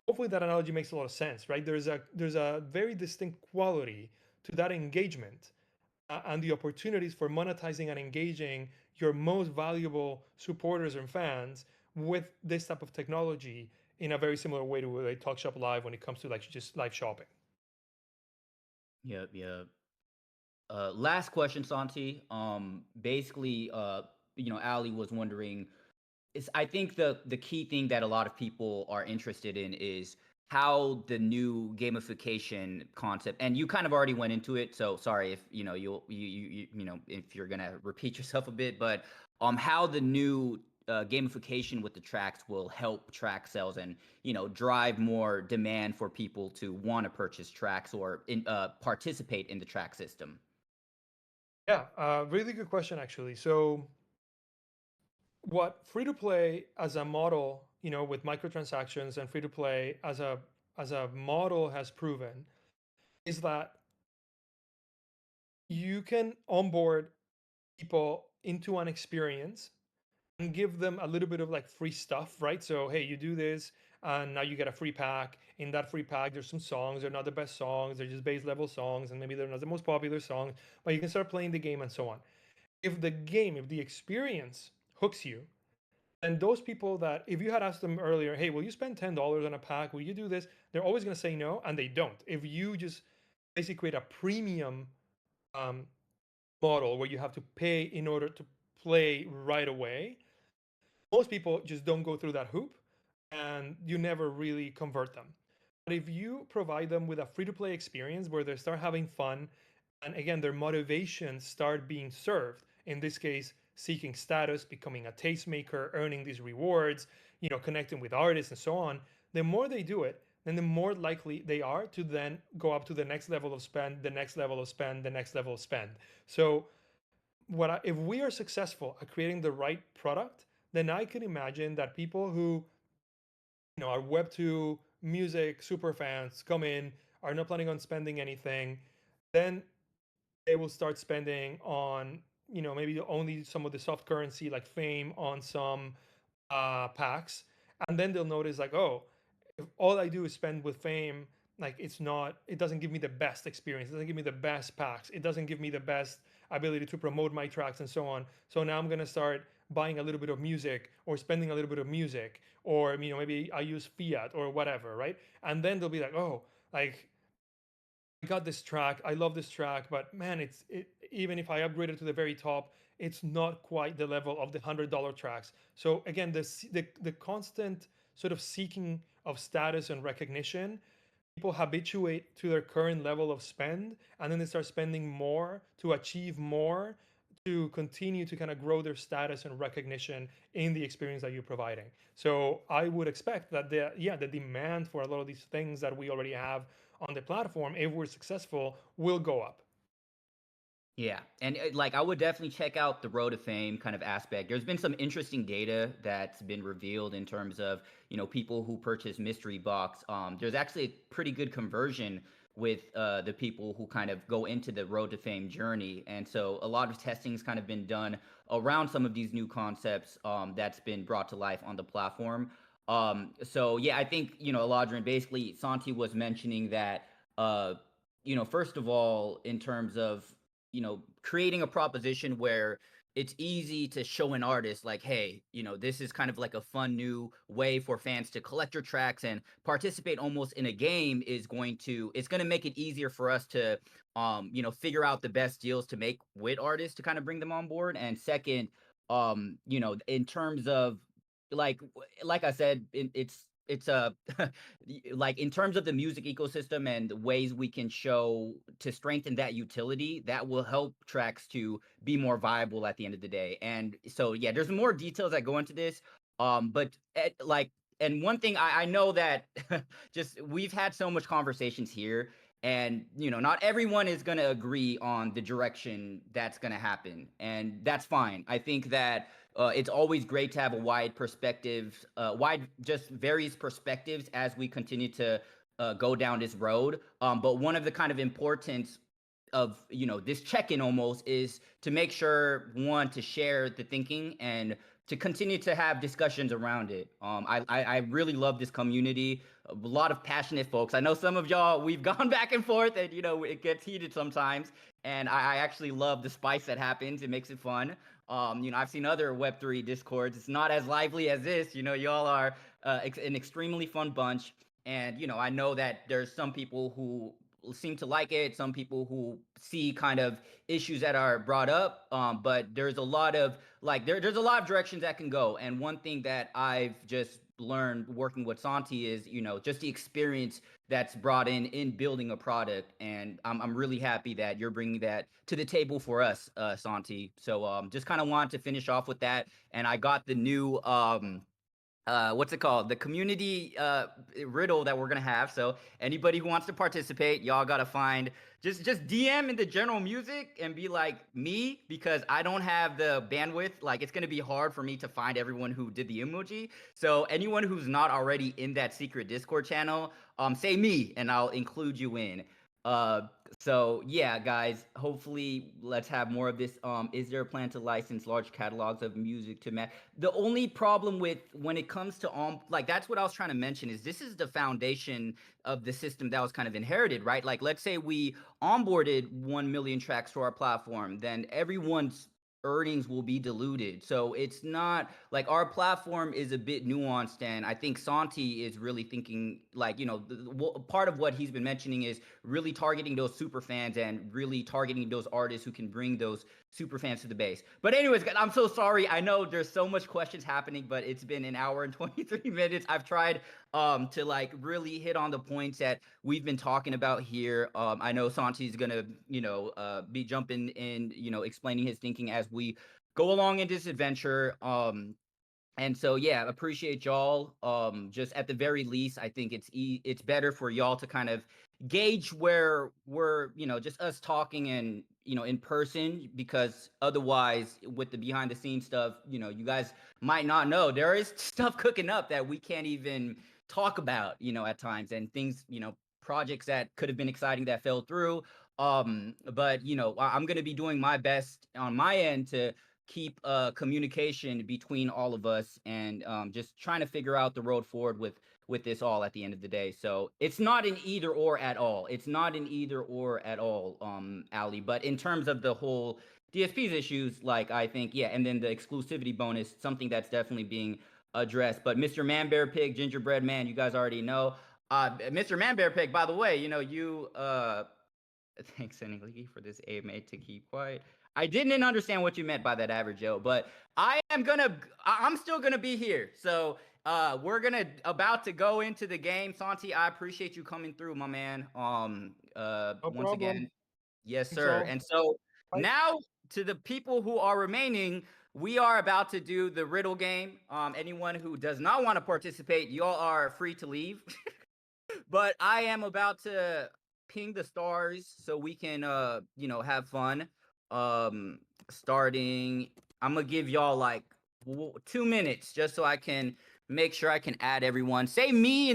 hopefully that analogy makes a lot of sense, right? There's a very distinct quality to that engagement, and the opportunities for monetizing and engaging your most valuable supporters and fans with this type of technology in a very similar way to where they Talk Shop Live when it comes to like just live shopping. Yep, yep. Last question, Santi. Basically, Ali was wondering, I think the key thing that a lot of people are interested in is how the new gamification concept, and you kind of already went into it, so sorry if if you're gonna repeat yourself a bit, but how the new gamification with the tracks will help track sales and drive more demand for people to want to purchase tracks or participate in the track system. Yeah, really good question actually. So what free to play as a model, with microtransactions and free to play as a model has proven is that you can onboard people into an experience and give them a little bit of like free stuff, right? So, hey, you do this, and now you get a free pack. In that free pack, there's some songs. They're not the best songs, they're just base level songs, and maybe they're not the most popular songs, but you can start playing the game and so on. If the experience hooks you, and those people that, if you had asked them earlier, hey, will you spend $10 on a pack? Will you do this? They're always going to say no, and they don't. If you just basically create a premium um, model where you have to pay in order to play right away, most people just don't go through that hoop, and you never really convert them. But if you provide them with a free to play experience where they start having fun, and again, their motivations start being served, in this case, seeking status, becoming a tastemaker, earning these rewards, connecting with artists and so on, the more they do it, then the more likely they are to then go up to the next level of spend, the next level of spend, the next level of spend. So if we are successful at creating the right product, then I can imagine that people who are Web2 music super fans come in, are not planning on spending anything, then they will start spending on maybe only some of the soft currency like fame on some packs, and then they'll notice like, oh, if all I do is spend with fame, like it doesn't give me the best experience, it doesn't give me the best packs, it doesn't give me the best ability to promote my tracks and so on. So now I'm gonna start buying a little bit of music or spending a little bit of music, or maybe I use fiat or whatever, right? And then they'll be like, oh, like I got this track. I love this track, but man, even if I upgrade it to the very top, it's not quite the level of the $100 tracks. So again, the constant sort of seeking of status and recognition, people habituate to their current level of spend, and then they start spending more to achieve more, to continue to kind of grow their status and recognition in the experience that you're providing. So I would expect that the demand for a lot of these things that we already have on the platform, if we're successful, will go up. Yeah, and like I would definitely check out the Road to Fame kind of aspect. There's been some interesting data that's been revealed in terms of people who purchase mystery box. There's actually a pretty good conversion with the people who kind of go into the Road to Fame journey, and so a lot of testing's kind of been done around some of these new concepts that's been brought to life on the platform. So yeah, I think Eladrin, basically Santi was mentioning that first of all, in terms of creating a proposition where it's easy to show an artist like, hey, this is kind of like a fun new way for fans to collect your tracks and participate almost in a game it's going to make it easier for us to figure out the best deals to make with artists to kind of bring them on board. And second, in terms of like I said, it's a like in terms of the music ecosystem and the ways we can show to strengthen that utility, that will help tracks to be more viable at the end of the day. And so yeah, there's more details that go into this. But and one thing I know that just we've had so much conversations here, and not everyone is going to agree on the direction that's going to happen, and that's fine. I think that it's always great to have a wide perspective, just various perspectives as we continue to go down this road. But one of the kind of importance of this check-in almost is to make sure, one, to share the thinking and to continue to have discussions around it. I really love this community. A lot of passionate folks. I know some of y'all, we've gone back and forth, and it gets heated sometimes. And I actually love the spice that happens. It makes it fun. I've seen other Web3 discords. It's not as lively as this. Y'all are an extremely fun bunch. And I know that there's some people who seem to like it, some people who see kind of issues that are brought up. But there's a lot of there's a lot of directions that can go. And one thing that I've just learned working with Santi is just the experience that's brought in building a product. And I'm really happy that you're bringing that to the table for us, Santi. So just kind of wanted to finish off with that. And I got the new what's it called, the community riddle that we're gonna have. So anybody who wants to participate, y'all gotta find, just DM in the general music and be like me, because I don't have the bandwidth. Like, it's gonna be hard for me to find everyone who did the emoji. So anyone who's not already in that secret Discord channel, say me and I'll include you in. uh so yeah, guys, hopefully let's have more of this. Is there a plan to license large catalogs of music to the only problem with when it comes to that's what I was trying to mention, is this is the foundation of the system that was kind of inherited, right? Like, let's say we onboarded 1 million tracks to our platform, then everyone's earnings will be diluted. So it's not like our platform is a bit nuanced, and I think Santi is really thinking part of what he's been mentioning is really targeting those super fans and really targeting those artists who can bring those super fans to the base. But anyways, I'm so sorry. I know there's so much questions happening, but it's been an hour and 23 minutes. I've tried to really hit on the points that we've been talking about here. I know Santi's gonna be jumping in, explaining his thinking as we go along in this adventure. And so yeah, appreciate y'all. Just at the very least, I think it's better for y'all to kind of gauge where we're, just us talking and in person, because otherwise with the behind the scenes stuff, you guys might not know there is stuff cooking up that we can't even talk about, at times, and things, projects that could have been exciting that fell through. But I'm gonna be doing my best on my end to keep communication between all of us, and just trying to figure out the road forward with this all at the end of the day. So it's not an either or at all. It's not an either or at all, Ali. But in terms of the whole DSP's issues, like, I think, yeah, and then the exclusivity bonus, something that's definitely being addressed. But Mr. Man Bear Pig, Gingerbread Man, you guys already know. Mr. Man Bear Pig, by the way, you Thanks, Enrique, for this AMA to keep quiet. I didn't understand what you meant by that, average Joe, but I'm still gonna be here. So we're gonna about to go into the game. Santi, I appreciate you coming through, my man. No Once problem. again, yes, Thanks sir. all. And so Bye. now to the people who are remaining, we are about to do the riddle game. Anyone who does not want to participate, y'all are free to leave. But I am about to ping the stars so we can have fun. Starting, I'm gonna give y'all like 2 minutes just so I can make sure I can add everyone. Say me